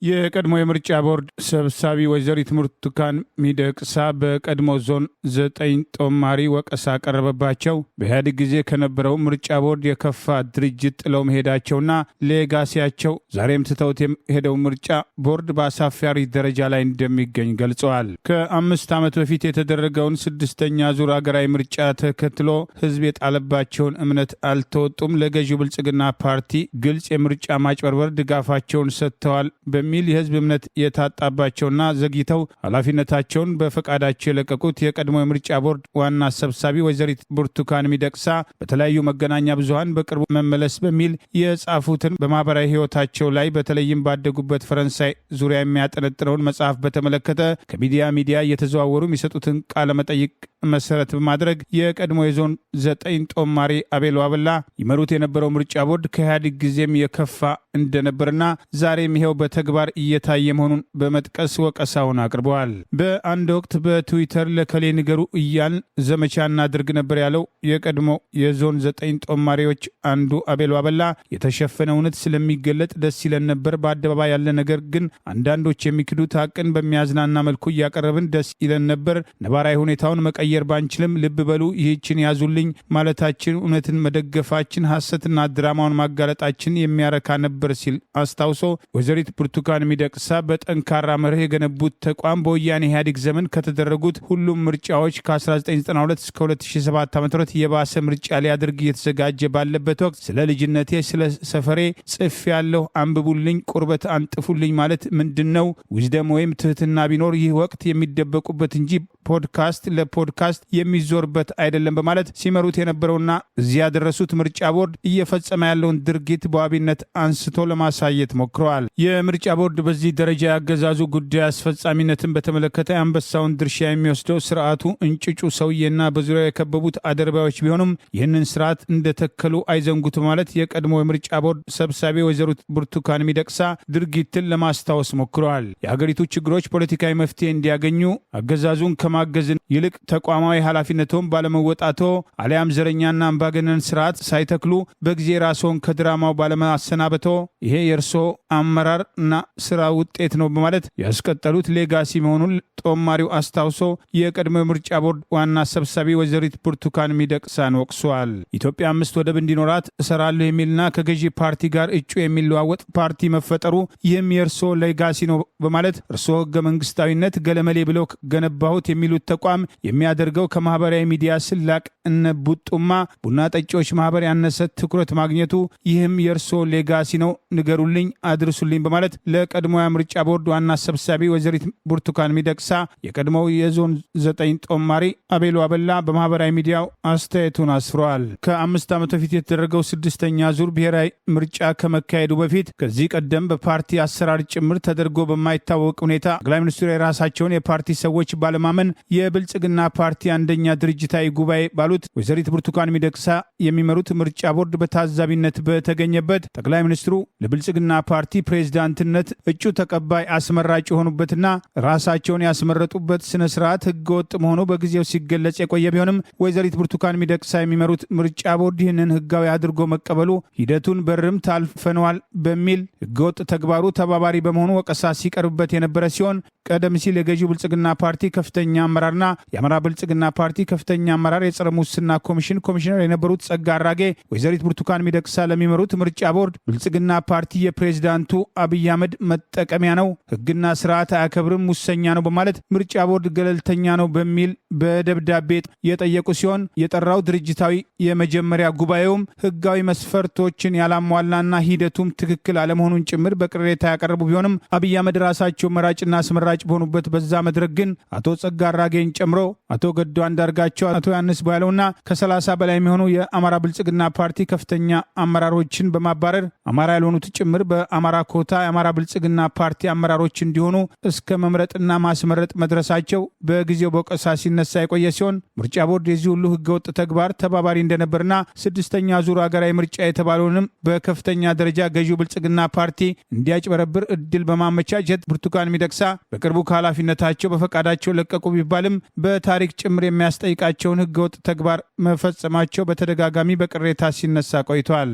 [SPEAKER 1] የቀድሞ የምርጫ ቦርድ ሰብሳቢ ወይዘሪት ብርቱካን ሚደቅሳ በቀድሞ ዞን 9 ጦማሪ ወቀሳ ቀረበባቸው። በኢህአዴግ ጊዜ ከነበረው ምርጫ ቦርድ የከፋ ድርጅት ጥለው መሄዳቸውና ሌጋሲያቸው ዛሬም ትተውት የሄደው ምርጫ ቦርድ በአሳፋሪ ደረጃ ላይ እንደሚገኝ ገልጸዋል። ከ5 ዓመት በፊት የተደረገውን 6ኛ ዙር አገራዊ ምርጫ ተከትሎ ህዝብ የጣለባቸውን እምነት አልተወጡም፣ ለገዢው ብልጽግና ፓርቲ ግልጽ የምርጫ ማጭበርበር ድጋፋቸውን ሰጥተዋል በሚል የህዝብ እምነት የታጣባቸውና ዘግይተው ኃላፊነታቸውን በፈቃዳቸው የለቀቁት የቀድሞ የምርጫ ቦርድ ዋና ሰብሳቢ ወይዘሪት ብርቱካን ሚደቅሳ በተለያዩ መገናኛ ብዙሃን በቅርቡ መመለስ በሚል የጻፉትን በማህበራዊ ህይወታቸው ላይ በተለይም ባደጉበት ፈረንሳይ ዙሪያ የሚያጠነጥነውን መጽሐፍ በተመለከተ ከሚዲያ እየተዘዋወሩ የሚሰጡትን ቃለ መጠይቅ መሰረት በማድረግ የቀድሞ የዞን 9 ጦማሪ አቤል ዋበላ ይመሩት የነበረው ምርጫ ቦርድ ከኢህአዴግ ጊዜም የከፋ እንደነበርና ዛሬም ይሄው በተግባር እየታየ መሆኑን በመጥቀስ ወቀሳውን አቅርበዋል። በአንድ ወቅት በትዊተር ለከሌ ንገሩ እያልን ዘመቻ እናድርግ ነበር ያለው የቀድሞ የዞን 9 ጦማሪዎች አንዱ አቤል ዋበላ የተሸፈነ እውነት ስለሚገለጥ ደስ ይለን ነበር። በአደባባይ ያለ ነገር ግን አንዳንዶች የሚክዱት ሀቅን በሚያዝናና መልኩ እያቀረብን ደስ ይለን ነበር። ነባራዊ ሁኔታውን መቀየር ባንችልም ልብ በሉ ይህችን ያዙልኝ ማለታችን፣ እውነትን መደገፋችን፣ ሐሰትና ድራማውን ማጋለጣችን የሚያረካ ነበር ሲል አስታውሶ ወይዘሪት ብርቱካን ሚደቅሳ በጠንካራ መርህ የገነቡት ተቋም በወያኔ ኢህአዴግ ዘመን ከተደረጉት ሁሉም ምርጫዎች ከ1992 እስከ 2007 ዓ.ም የባሰ ምርጫ ሊያደርግ እየተዘጋጀ ባለበት ወቅት ስለ ልጅነቴ ስለ ሰፈሬ ጽፍ ያለሁ አንብቡልኝ፣ ቁርበት አንጥፉልኝ ማለት ምንድን ነው? ዊዝደም ወይም ትህትና ቢኖር ይህ ወቅት የሚደበቁበት እንጂ ፖድካስት ለፖድካስት የሚዞርበት አይደለም በማለት ሲመሩት የነበረውና እዚያ ያደረሱት ምርጫ ቦርድ እየፈጸመ ያለውን ድርጊት በዋቢነት አንስቶ ለማሳየት ሞክረዋል። የምርጫ ቦርድ በዚህ ደረጃ ያገዛዙ ጉዳይ አስፈጻሚነትን በተመለከተ የአንበሳውን ድርሻ የሚወስደው ስርዓቱ እንጭጩ ሰውዬና በዙሪያው የከበቡት አደርባዮች ቢሆኑም ይህንን ስርዓት እንደተከሉ አይዘንጉት ማለት የቀድሞ የምርጫ ቦርድ ሰብሳቢ ወይዘሮ ብርቱካን ሚደቅሳ ድርጊትን ለማስታወስ ሞክረዋል። የሀገሪቱ ችግሮች ፖለቲካዊ መፍትሄ እንዲያገኙ አገዛዙን ከማገዝን ይልቅ ተቋማዊ ኃላፊነቱን ባለመወጣቶ አሊያም ዘረኛና አምባገነን ስርዓት ሳይተክሉ በጊዜ ራስዎን ከድራማው ባለማሰናበቶ ይሄ የእርሶ አመራርና ስራ ውጤት ነው በማለት ያስቀጠሉት ሌጋሲ መሆኑን ጦማሪው አስታውሶ የቀድሞ የምርጫ ቦርድ ዋና ሰብሳቢ ወይዘሪት ብርቱካን ሚደቅሳን ወቅሰዋል። ኢትዮጵያ 5 ወደብ እንዲኖራት እሰራለሁ የሚልና ከገዢ ፓርቲ ጋር እጩ የሚለዋወጥ ፓርቲ መፈጠሩ ይህም የእርሶ ሌጋሲ ነው በማለት እርሶ ህገ መንግስታዊነት ገለመሌ ብለው ገነባሁት የሚሉት ተቋም የሚያደርገው ከማህበራዊ ሚዲያ ስላቅ እነ ቡጡማ ቡና ጠጪዎች ማህበር ያነሰ ትኩረት ማግኘቱ ይህም የእርሶ ሌጋሲ ነው፣ ንገሩልኝ፣ አድርሱልኝ በማለት ለቀድሞ የምርጫ ቦርድ ዋና ሰብሳቢ ወይዘሪት ብርቱካን ሚደቅሳ የቀድሞው የዞን 9 ጦማሪ አቤሎ አበላ በማህበራዊ ሚዲያው አስተያየቱን አስፍረዋል። ከ5 ዓመት በፊት የተደረገው 6ኛ ዙር ብሔራዊ ምርጫ ከመካሄዱ በፊት ከዚህ ቀደም በፓርቲ አሰራር ጭምር ተደርጎ በማይታወቅ ሁኔታ ጠቅላይ ሚኒስትሩ የራሳቸውን የፓርቲ ሰዎች ባለማመን የብልጽግና ፓርቲ አንደኛ ድርጅታዊ ጉባኤ ባሉት ወይዘሪት ብርቱካን ሚደቅሳ የሚመሩት ምርጫ ቦርድ በታዛቢነት በተገኘበት ጠቅላይ ሚኒስትሩ ለብልጽግና ፓርቲ ፕሬዝዳንትነት እጩ ተቀባይ አስመራጭ የሆኑበትና ራሳቸውን ያስመረጡበት ስነ ስርዓት ህገወጥ መሆኑ በጊዜው ሲገለጽ የቆየ ቢሆንም ወይዘሪት ብርቱካን ሚደቅሳ የሚመሩት ምርጫ ቦርድ ይህንን ህጋዊ አድርጎ መቀበሉ ሂደቱን በርም ታልፈነዋል በሚል ህገወጥ ተግባሩ ተባባሪ በመሆኑ ወቀሳ ሲቀርብበት የነበረ ሲሆን ቀደም ሲል የገዢው ብልጽግና ፓርቲ ከፍተኛ አመራርና የአማራ ብልጽግና ፓርቲ ከፍተኛ አመራር የጸረ ሙስና ኮሚሽን ኮሚሽነር የነበሩት ጸጋ አራጌ ወይዘሪት ብርቱካን ሚደቅሳ ለሚመሩት ምርጫ ቦርድ ብልጽግና ፓርቲ የፕሬዝዳንቱ አብይ አህመድ መጠቀሚያ ነው፣ ህግና ስርዓት አያከብርም፣ ሙሰኛ ነው በማለት ምርጫ ቦርድ ገለልተኛ ነው በሚል በደብዳቤ የጠየቁ ሲሆን የጠራው ድርጅታዊ የመጀመሪያ ጉባኤውም ህጋዊ መስፈርቶችን ያላሟላና ሂደቱም ትክክል አለመሆኑን ጭምር በቅሬታ ያቀረቡ ቢሆንም አብይ አህመድ ራሳቸው መራጭና አስመራጭ በሆኑበት በዛ መድረክ ግን አቶ ጸጋ አራጌን ጨምሮ አቶ ገዱ አንዳርጋቸው፣ አቶ ዮሐንስ ባይለውና ከ30 በላይ የሚሆኑ የአማራ ብልጽግና ፓርቲ ከፍተኛ አመራሮችን በማባረር አማራ ያልሆኑት ጭምር በአማራ ኮታ የአማራ ብልጽግና ፓርቲ አመራሮች እንዲሆኑ እስከ መምረጥና ማስመረጥ መድረሳቸው በጊዜው በወቀሳ ሲነሳ የቆየ ሲሆን ምርጫ ቦርድ የዚህ ሁሉ ህገወጥ ተግባር ተባባሪ እንደነበርና 6ኛ ዙር ሀገራዊ ምርጫ የተባለውንም በከፍተኛ ደረጃ ገዢው ብልጽግና ፓርቲ እንዲያጭበረብር እድል በማመቻቸት ብርቱካን ሚደቅሳ በቅርቡ ከኃላፊነታቸው በፈቃዳቸው ለቀቁ ቢባልም በታሪክ ጭምር የሚያስጠይቃቸውን ህገወጥ ተግባር መፈጸማቸው በተደጋጋሚ በቅሬታ ሲነሳ ቆይቷል።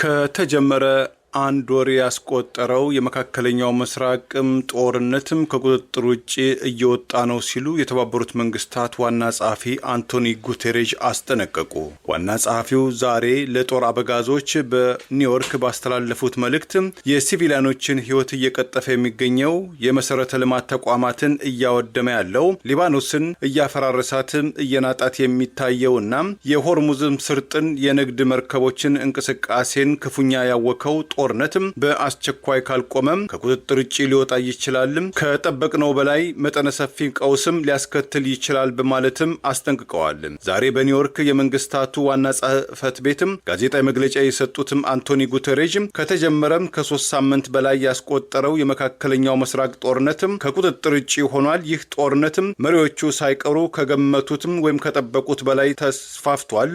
[SPEAKER 2] ከተጀመረ አንድ ወር ያስቆጠረው የመካከለኛው ምስራቅም ጦርነትም ከቁጥጥር ውጭ እየወጣ ነው ሲሉ የተባበሩት መንግስታት ዋና ጸሐፊ አንቶኒ ጉቴሬዥ አስጠነቀቁ። ዋና ጸሐፊው ዛሬ ለጦር አበጋዞች በኒውዮርክ ባስተላለፉት መልእክት የሲቪሊያኖችን ህይወት እየቀጠፈ የሚገኘው የመሰረተ ልማት ተቋማትን እያወደመ ያለው ሊባኖስን እያፈራረሳትም እየናጣት የሚታየውና የሆርሙዝም ስርጥን የንግድ መርከቦችን እንቅስቃሴን ክፉኛ ያወከው ጦርነትም በአስቸኳይ ካልቆመም ከቁጥጥር ውጭ ሊወጣ ይችላልም፣ ከጠበቅነው በላይ መጠነ ሰፊ ቀውስም ሊያስከትል ይችላል በማለትም አስጠንቅቀዋል። ዛሬ በኒውዮርክ የመንግስታቱ ዋና ጽሕፈት ቤትም ጋዜጣዊ መግለጫ የሰጡትም አንቶኒ ጉተሬዥ ከተጀመረም ከ3 ሳምንት በላይ ያስቆጠረው የመካከለኛው ምስራቅ ጦርነትም ከቁጥጥር ውጭ ሆኗል። ይህ ጦርነትም መሪዎቹ ሳይቀሩ ከገመቱትም ወይም ከጠበቁት በላይ ተስፋፍቷል።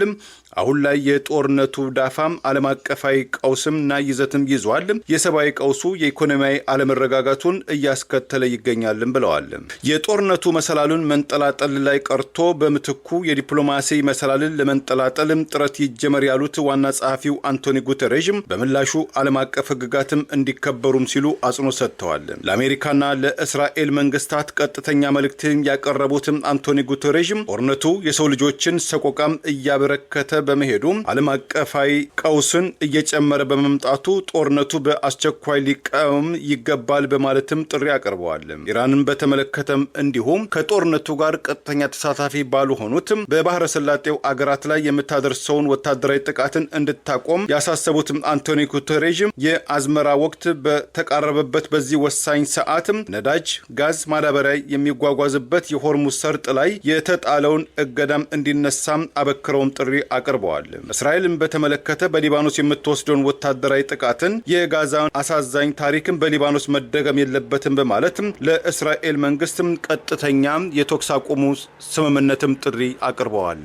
[SPEAKER 2] አሁን ላይ የጦርነቱ ዳፋም ዓለም አቀፋዊ ቀውስምና ይዘትም ይዟል። የሰብአዊ ቀውሱ የኢኮኖሚያዊ አለመረጋጋቱን እያስከተለ ይገኛልም ብለዋል። የጦርነቱ መሰላሉን መንጠላጠል ላይ ቀርቶ በምትኩ የዲፕሎማሲ መሰላልን ለመንጠላጠልም ጥረት ይጀመር ያሉት ዋና ጸሐፊው አንቶኒ ጉተሬዥ በምላሹ ዓለም አቀፍ ሕግጋትም እንዲከበሩም ሲሉ አጽንኦት ሰጥተዋል። ለአሜሪካና ለእስራኤል መንግስታት ቀጥተኛ መልእክትን ያቀረቡትም አንቶኒ ጉተሬዥ ጦርነቱ የሰው ልጆችን ሰቆቃም እያበረከተ በመሄዱ ዓለም አቀፋዊ ቀውስን እየጨመረ በመምጣቱ ጦርነቱ በአስቸኳይ ሊቆም ይገባል በማለትም ጥሪ አቅርበዋል። ኢራንን በተመለከተም እንዲሁም ከጦርነቱ ጋር ቀጥተኛ ተሳታፊ ባልሆኑትም በባህረ ሰላጤው አገራት ላይ የምታደርሰውን ወታደራዊ ጥቃትን እንድታቆም ያሳሰቡትም አንቶኒ ጉተሬዥ የአዝመራ ወቅት በተቃረበበት በዚህ ወሳኝ ሰዓትም ነዳጅ፣ ጋዝ፣ ማዳበሪያ የሚጓጓዝበት የሆርሙዝ ሰርጥ ላይ የተጣለውን እገዳም እንዲነሳም አበክረውም ጥሪ አቅርበዋል። እስራኤልን በተመለከተ በሊባኖስ የምትወስደውን ወታደራዊ ጥቃትን የጋዛን አሳዛኝ ታሪክም በሊባኖስ መደገም የለበትም በማለትም ለእስራኤል መንግስትም ቀጥተኛ የተኩስ አቁሙ ስምምነትም ጥሪ አቅርበዋል።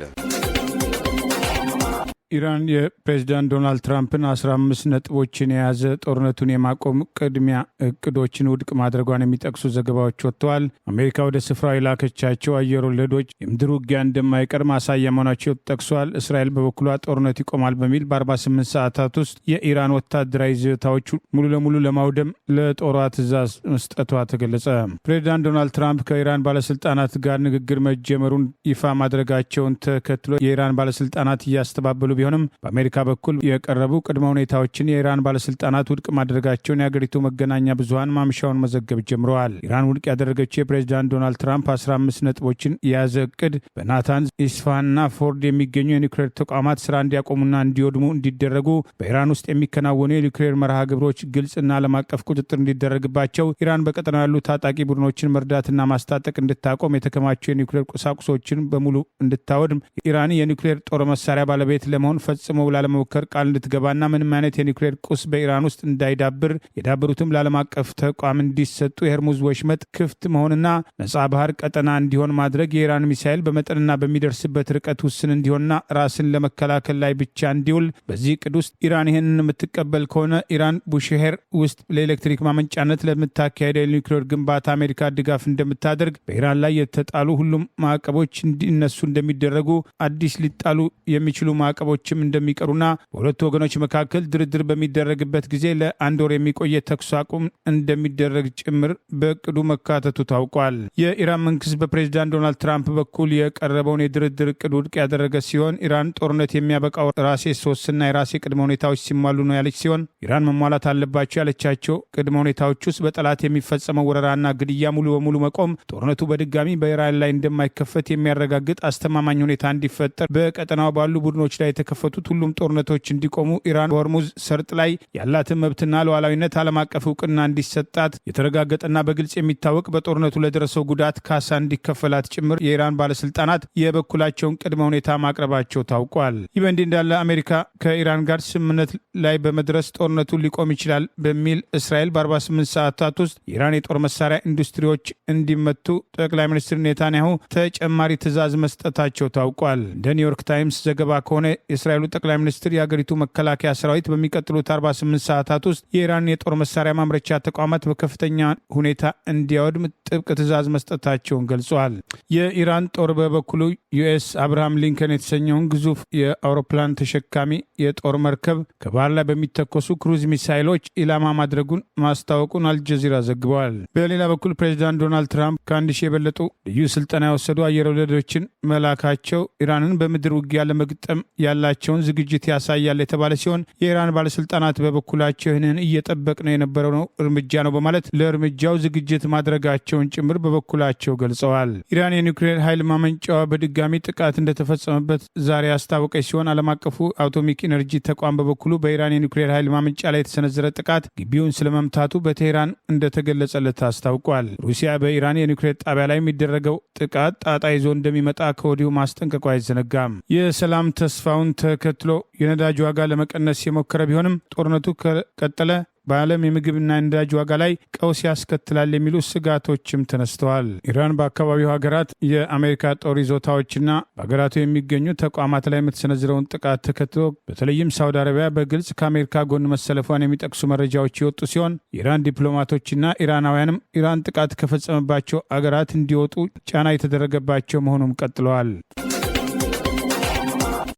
[SPEAKER 1] ኢራን የፕሬዝዳንት ዶናልድ ትራምፕን 15 ነጥቦችን የያዘ ጦርነቱን የማቆም ቅድሚያ እቅዶችን ውድቅ ማድረጓን የሚጠቅሱ ዘገባዎች ወጥተዋል። አሜሪካ ወደ ስፍራው የላከቻቸው አየር ወለዶች የምድር ውጊያ እንደማይቀር ማሳያ መሆናቸው ጠቅሷል። እስራኤል በበኩሏ ጦርነት ይቆማል በሚል በ48 ሰዓታት ውስጥ የኢራን ወታደራዊ ይዞታዎች ሙሉ ለሙሉ ለማውደም ለጦሯ ትዕዛዝ መስጠቷ ተገለጸ። ፕሬዝዳንት ዶናልድ ትራምፕ ከኢራን ባለስልጣናት ጋር ንግግር መጀመሩን ይፋ ማድረጋቸውን ተከትሎ የኢራን ባለስልጣናት እያስተባበሉ ቢሆንም በአሜሪካ በኩል የቀረቡ ቅድመ ሁኔታዎችን የኢራን ባለስልጣናት ውድቅ ማድረጋቸውን የአገሪቱ መገናኛ ብዙሃን ማምሻውን መዘገብ ጀምረዋል። ኢራን ውድቅ ያደረገችው የፕሬዝዳንት ዶናልድ ትራምፕ 15 ነጥቦችን የያዘ እቅድ በናታንዝ፣ ኢስፋሃንና ፎርድ የሚገኙ የኒውክሌር ተቋማት ስራ እንዲያቆሙና እንዲወድሙ እንዲደረጉ፣ በኢራን ውስጥ የሚከናወኑ የኒውክሌር መርሃ ግብሮች ግልጽና ዓለም አቀፍ ቁጥጥር እንዲደረግባቸው፣ ኢራን በቀጠናው ያሉ ታጣቂ ቡድኖችን መርዳትና ማስታጠቅ እንድታቆም፣ የተከማቸው የኒውክሌር ቁሳቁሶችን በሙሉ እንድታወድም፣ ኢራን የኒውክሌር ጦር መሳሪያ ባለቤት ለመሆን ፈጽሞ ላለመሞከር ቃል እንድትገባና ምንም አይነት የኒውክሌር ቁስ በኢራን ውስጥ እንዳይዳብር የዳበሩትም ለዓለም አቀፍ ተቋም እንዲሰጡ፣ የሆርሙዝ ወሽመጥ ክፍት መሆንና ነጻ ባህር ቀጠና እንዲሆን ማድረግ፣ የኢራን ሚሳኤል በመጠንና በሚደርስበት ርቀት ውስን እንዲሆንና ራስን ለመከላከል ላይ ብቻ እንዲውል፣ በዚህ እቅድ ውስጥ ኢራን ይህንን የምትቀበል ከሆነ ኢራን ቡሽሄር ውስጥ ለኤሌክትሪክ ማመንጫነት ለምታካሄደው የኒውክሌር ግንባታ አሜሪካ ድጋፍ እንደምታደርግ፣ በኢራን ላይ የተጣሉ ሁሉም ማዕቀቦች እንዲነሱ እንደሚደረጉ፣ አዲስ ሊጣሉ የሚችሉ ማዕቀቦችም እንደሚቀሩና በሁለቱ ወገኖች መካከል ድርድር በሚደረግበት ጊዜ ለ1 ወር የሚቆየ ተኩስ አቁም እንደሚደረግ ጭምር በእቅዱ መካተቱ ታውቋል። የኢራን መንግስት በፕሬዝዳንት ዶናልድ ትራምፕ በኩል የቀረበውን የድርድር እቅድ ውድቅ ያደረገ ሲሆን ኢራን ጦርነት የሚያበቃው ራሴ 3ና የራሴ ቅድመ ሁኔታዎች ሲሟሉ ነው ያለች ሲሆን ኢራን መሟላት አለባቸው ያለቻቸው ቅድመ ሁኔታዎች ውስጥ በጠላት የሚፈጸመው ወረራና ግድያ ሙሉ በሙሉ መቆም፣ ጦርነቱ በድጋሚ በኢራን ላይ እንደማይከፈት የሚያረጋግጥ አስተማማኝ ሁኔታ እንዲፈጠር፣ በቀጠናው ባሉ ቡድኖች ላይ የተከፈቱት ሁሉም ጦርነቶች እንዲቆሙ፣ ኢራን በሆርሙዝ ሰርጥ ላይ ያላትን መብትና ሉዓላዊነት ዓለም አቀፍ እውቅና እንዲሰጣት፣ የተረጋገጠና በግልጽ የሚታወቅ በጦርነቱ ለደረሰው ጉዳት ካሳ እንዲከፈላት ጭምር የኢራን ባለስልጣናት የበኩላቸውን ቅድመ ሁኔታ ማቅረባቸው ታውቋል። ይህ በእንዲህ እንዳለ አሜሪካ ከኢራን ጋር ስምምነት ላይ በመድረስ ጦርነቱ ሊቆም ይችላል በሚል እስራኤል በ48 ሰዓታት ውስጥ የኢራን የጦር መሳሪያ ኢንዱስትሪዎች እንዲመቱ ጠቅላይ ሚኒስትር ኔታንያሁ ተጨማሪ ትዕዛዝ መስጠታቸው ታውቋል። እንደ ኒውዮርክ ታይምስ ዘገባ ከሆነ የእስራኤሉ ጠቅላይ ሚኒስትር የአገሪቱ መከላከያ ሰራዊት በሚቀጥሉት 48 ሰዓታት ውስጥ የኢራን የጦር መሳሪያ ማምረቻ ተቋማት በከፍተኛ ሁኔታ እንዲያወድም ጥብቅ ትዕዛዝ መስጠታቸውን ገልጸዋል። የኢራን ጦር በበኩሉ ዩኤስ አብርሃም ሊንከን የተሰኘውን ግዙፍ የአውሮፕላን ተሸካሚ የጦር መርከብ ከባህር ላይ በሚተኮሱ ክሩዝ ሚሳይሎች ኢላማ ማድረጉን ማስታወቁን አልጀዚራ ዘግበዋል። በሌላ በኩል ፕሬዚዳንት ዶናልድ ትራምፕ ከ1000 የበለጡ ልዩ ስልጠና የወሰዱ አየር ወለዶችን መላካቸው ኢራንን በምድር ውጊያ ለመግጠም ያላቸውን ዝግጅት ያሳያል የተባለ ሲሆን የኢራን ባለስልጣናት በበኩላቸው ይህንን እየጠበቅ ነው የነበረው ነው እርምጃ ነው በማለት ለእርምጃው ዝግጅት ማድረጋቸውን ጭምር በበኩላቸው ገልጸዋል። ኢራን የኒውክሌር ኃይል ማመንጫዋ በድጋሚ ጥቃት እንደተፈጸመበት ዛሬ ያስታወቀች ሲሆን ዓለም አቀፉ አቶሚክ ኢነርጂ ተቋም በበኩሉ በኢራን የኒውክሌር ኃይል ማመንጫ ላይ የተሰነዘረ ጥቃት ግቢውን ስለመምታቱ በቴህራን እንደተገለጸለት አስታውቋል። ሩሲያ በኢራን የኒውክሌር ጣቢያ ላይ የሚደረገው ጥቃት ጣጣ ይዞ እንደሚመጣ ከወዲሁ ማስጠንቀቋ አይዘነጋም። የሰላም ተስፋውን ተከትሎ የነዳጅ ዋጋ ለመቀነስ የሞከረ ቢሆንም ጦርነቱ ከቀጠለ በዓለም የምግብና የነዳጅ ዋጋ ላይ ቀውስ ያስከትላል የሚሉ ስጋቶችም ተነስተዋል። ኢራን በአካባቢው ሀገራት የአሜሪካ ጦር ይዞታዎችና በሀገራቱ የሚገኙ ተቋማት ላይ የምትሰነዝረውን ጥቃት ተከትሎ በተለይም ሳውዲ አረቢያ በግልጽ ከአሜሪካ ጎን መሰለፏን የሚጠቅሱ መረጃዎች የወጡ ሲሆን የኢራን ዲፕሎማቶችና ኢራናውያንም ኢራን ጥቃት ከፈጸመባቸው አገራት እንዲወጡ ጫና የተደረገባቸው መሆኑም ቀጥለዋል።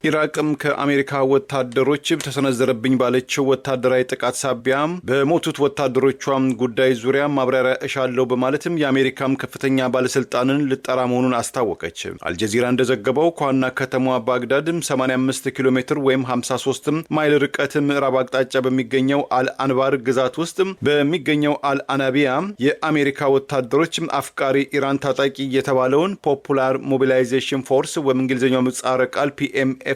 [SPEAKER 2] ኢራቅም ከአሜሪካ ወታደሮች ተሰነዘረብኝ ባለችው ወታደራዊ ጥቃት ሳቢያ በሞቱት ወታደሮቿም ጉዳይ ዙሪያ ማብራሪያ እሻለው በማለትም የአሜሪካም ከፍተኛ ባለስልጣንን ልጠራ መሆኑን አስታወቀች። አልጀዚራ እንደዘገበው ከዋና ከተማዋ ባግዳድ 85 ኪሎ ሜትር ወይም 53 ማይል ርቀት ምዕራብ አቅጣጫ በሚገኘው አልአንባር ግዛት ውስጥ በሚገኘው አልአናቢያ የአሜሪካ ወታደሮች አፍቃሪ ኢራን ታጣቂ የተባለውን ፖፑላር ሞቢላይዜሽን ፎርስ በእንግሊዝኛው ምህጻረ ቃል PMF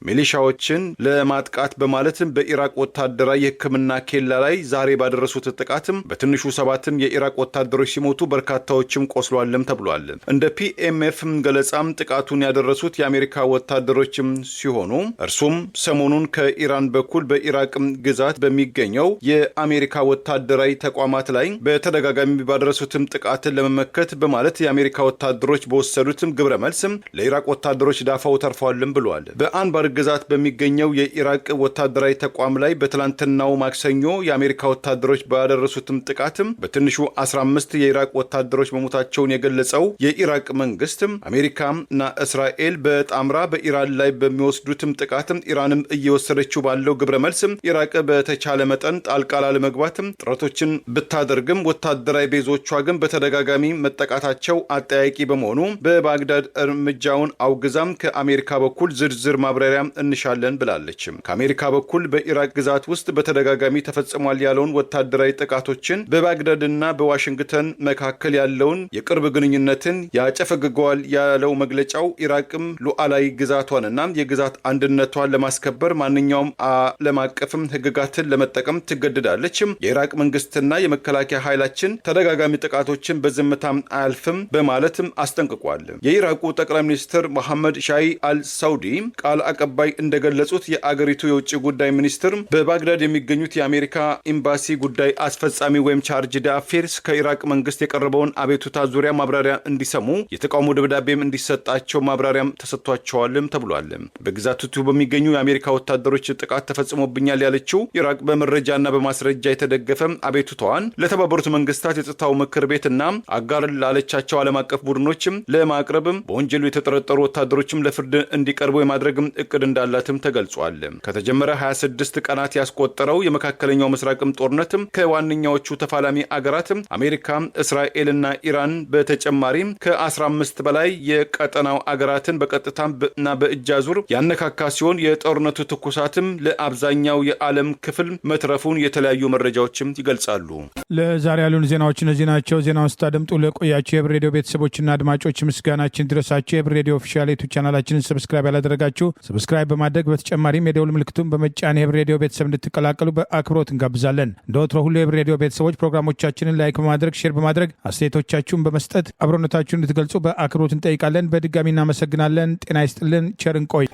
[SPEAKER 2] ሚሊሻዎችን ለማጥቃት በማለት በኢራቅ ወታደራዊ የሕክምና ኬላ ላይ ዛሬ ባደረሱት ጥቃት በትንሹ 7 የኢራቅ ወታደሮች ሲሞቱ በርካታዎችም ቆስለዋልም ተብሏል። እንደ PMF ገለጻም ጥቃቱን ያደረሱት የአሜሪካ ወታደሮች ሲሆኑ እርሱም ሰሞኑን ከኢራን በኩል በኢራቅ ግዛት በሚገኘው የአሜሪካ ወታደራዊ ተቋማት ላይ በተደጋጋሚ ባደረሱትም ጥቃትን ለመመከት በማለት የአሜሪካ ወታደሮች በወሰዱትም ግብረ መልስ ለኢራቅ ወታደሮች ዳፋው ተርፏልም ብሏል። በአንባር ግዛት በሚገኘው የኢራቅ ወታደራዊ ተቋም ላይ በትላንትናው ማክሰኞ የአሜሪካ ወታደሮች ባደረሱትም ጥቃትም በትንሹ 15 የኢራቅ ወታደሮች መሞታቸውን የገለጸው የኢራቅ መንግስት አሜሪካና እስራኤል በጣምራ በኢራን ላይ በሚወስዱትም ጥቃትም ኢራንም እየወሰደችው ባለው ግብረ መልስ ኢራቅ በተቻለ መጠን ጣልቃ ላለመግባትም ጥረቶችን ብታደርግም ወታደራዊ ቤዞቿ ግን በተደጋጋሚ መጠቃታቸው አጠያቂ በመሆኑ በባግዳድ እርምጃውን አውግዛም ከአሜሪካ በኩል ዝርዝር ማብራሪያ እንሻለን ብላለች። ከአሜሪካ በኩል በኢራቅ ግዛት ውስጥ በተደጋጋሚ ተፈጽሟል ያለውን ወታደራዊ ጥቃቶችን በባግዳድና በዋሽንግተን መካከል ያለውን የቅርብ ግንኙነትን ያጨፈግገዋል ያለው መግለጫው ኢራቅም ሉዓላዊ ግዛቷንና የግዛት አንድነቷን ለማስከበር ማንኛውም ዓለም አቀፍም ህግጋትን ለመጠቀም ትገደዳለች። የኢራቅ መንግስትና የመከላከያ ኃይላችን ተደጋጋሚ ጥቃቶችን በዝምታም አያልፍም በማለትም አስጠንቅቋል። የኢራቁ ጠቅላይ ሚኒስትር መሐመድ ሻይ አልሳውዲ ቃል አቀባይ እንደገለጹት የአገሪቱ የውጭ ጉዳይ ሚኒስትር በባግዳድ የሚገኙት የአሜሪካ ኤምባሲ ጉዳይ አስፈጻሚ ወይም ቻርጅ ዳፌርስ ከኢራቅ መንግስት የቀረበውን አቤቱታ ዙሪያ ማብራሪያ እንዲሰሙ የተቃውሞ ደብዳቤም እንዲሰጣቸው ማብራሪያም ተሰጥቷቸዋልም ተብሏል። በግዛቱ በሚገኙ የአሜሪካ ወታደሮች ጥቃት ተፈጽሞብኛል ያለችው ኢራቅ በመረጃና በማስረጃ የተደገፈ አቤቱታዋን ለተባበሩት መንግስታት የጸጥታው ምክር ቤትና አጋር ላለቻቸው ዓለም አቀፍ ቡድኖችም ለማቅረብም በወንጀሉ የተጠረጠሩ ወታደሮችም ለፍርድ እንዲቀርቡ የማድረግም እቅድ እንዳላትም ተገልጿል። ከተጀመረ 26 ቀናት ያስቆጠረው የመካከለኛው ምስራቅም ጦርነትም ከዋነኛዎቹ ተፋላሚ አገራት አሜሪካ፣ እስራኤልና ኢራን በተጨማሪም ከ15 በላይ የቀጠናው አገራትን በቀጥታና በእጅ አዙር ያነካካ ሲሆን የጦርነቱ ትኩሳትም ለአብዛኛው የዓለም ክፍል መትረፉን የተለያዩ መረጃዎችም ይገልጻሉ።
[SPEAKER 1] ለዛሬ ያሉን ዜናዎች እነዚህ ናቸው። ዜናውን ስታደምጡ ለቆያችሁ የህብር ሬዲዮ ቤተሰቦችና አድማጮች ምስጋናችን ድረሳችሁ። የህብር ሬዲዮ ኦፊሻል ዩቲዩብ ቻናላችንን ሰብስክራይብ ያላደረጋችሁ ሰብስክራይብ በማድረግ በተጨማሪም የደውል ምልክቱን በመጫን የህብር ሬዲዮ ቤተሰብ እንድትቀላቀሉ በአክብሮት እንጋብዛለን። እንደ ወትሮ ሁሉ የህብር ሬዲዮ ቤተሰቦች ፕሮግራሞቻችንን ላይክ በማድረግ ሼር በማድረግ አስተያየቶቻችሁን በመስጠት አብሮነታችሁን እንድትገልጹ በአክብሮት እንጠይቃለን። በድጋሚ እናመሰግናለን። ጤና ይስጥልን። ቸር እንቆይ።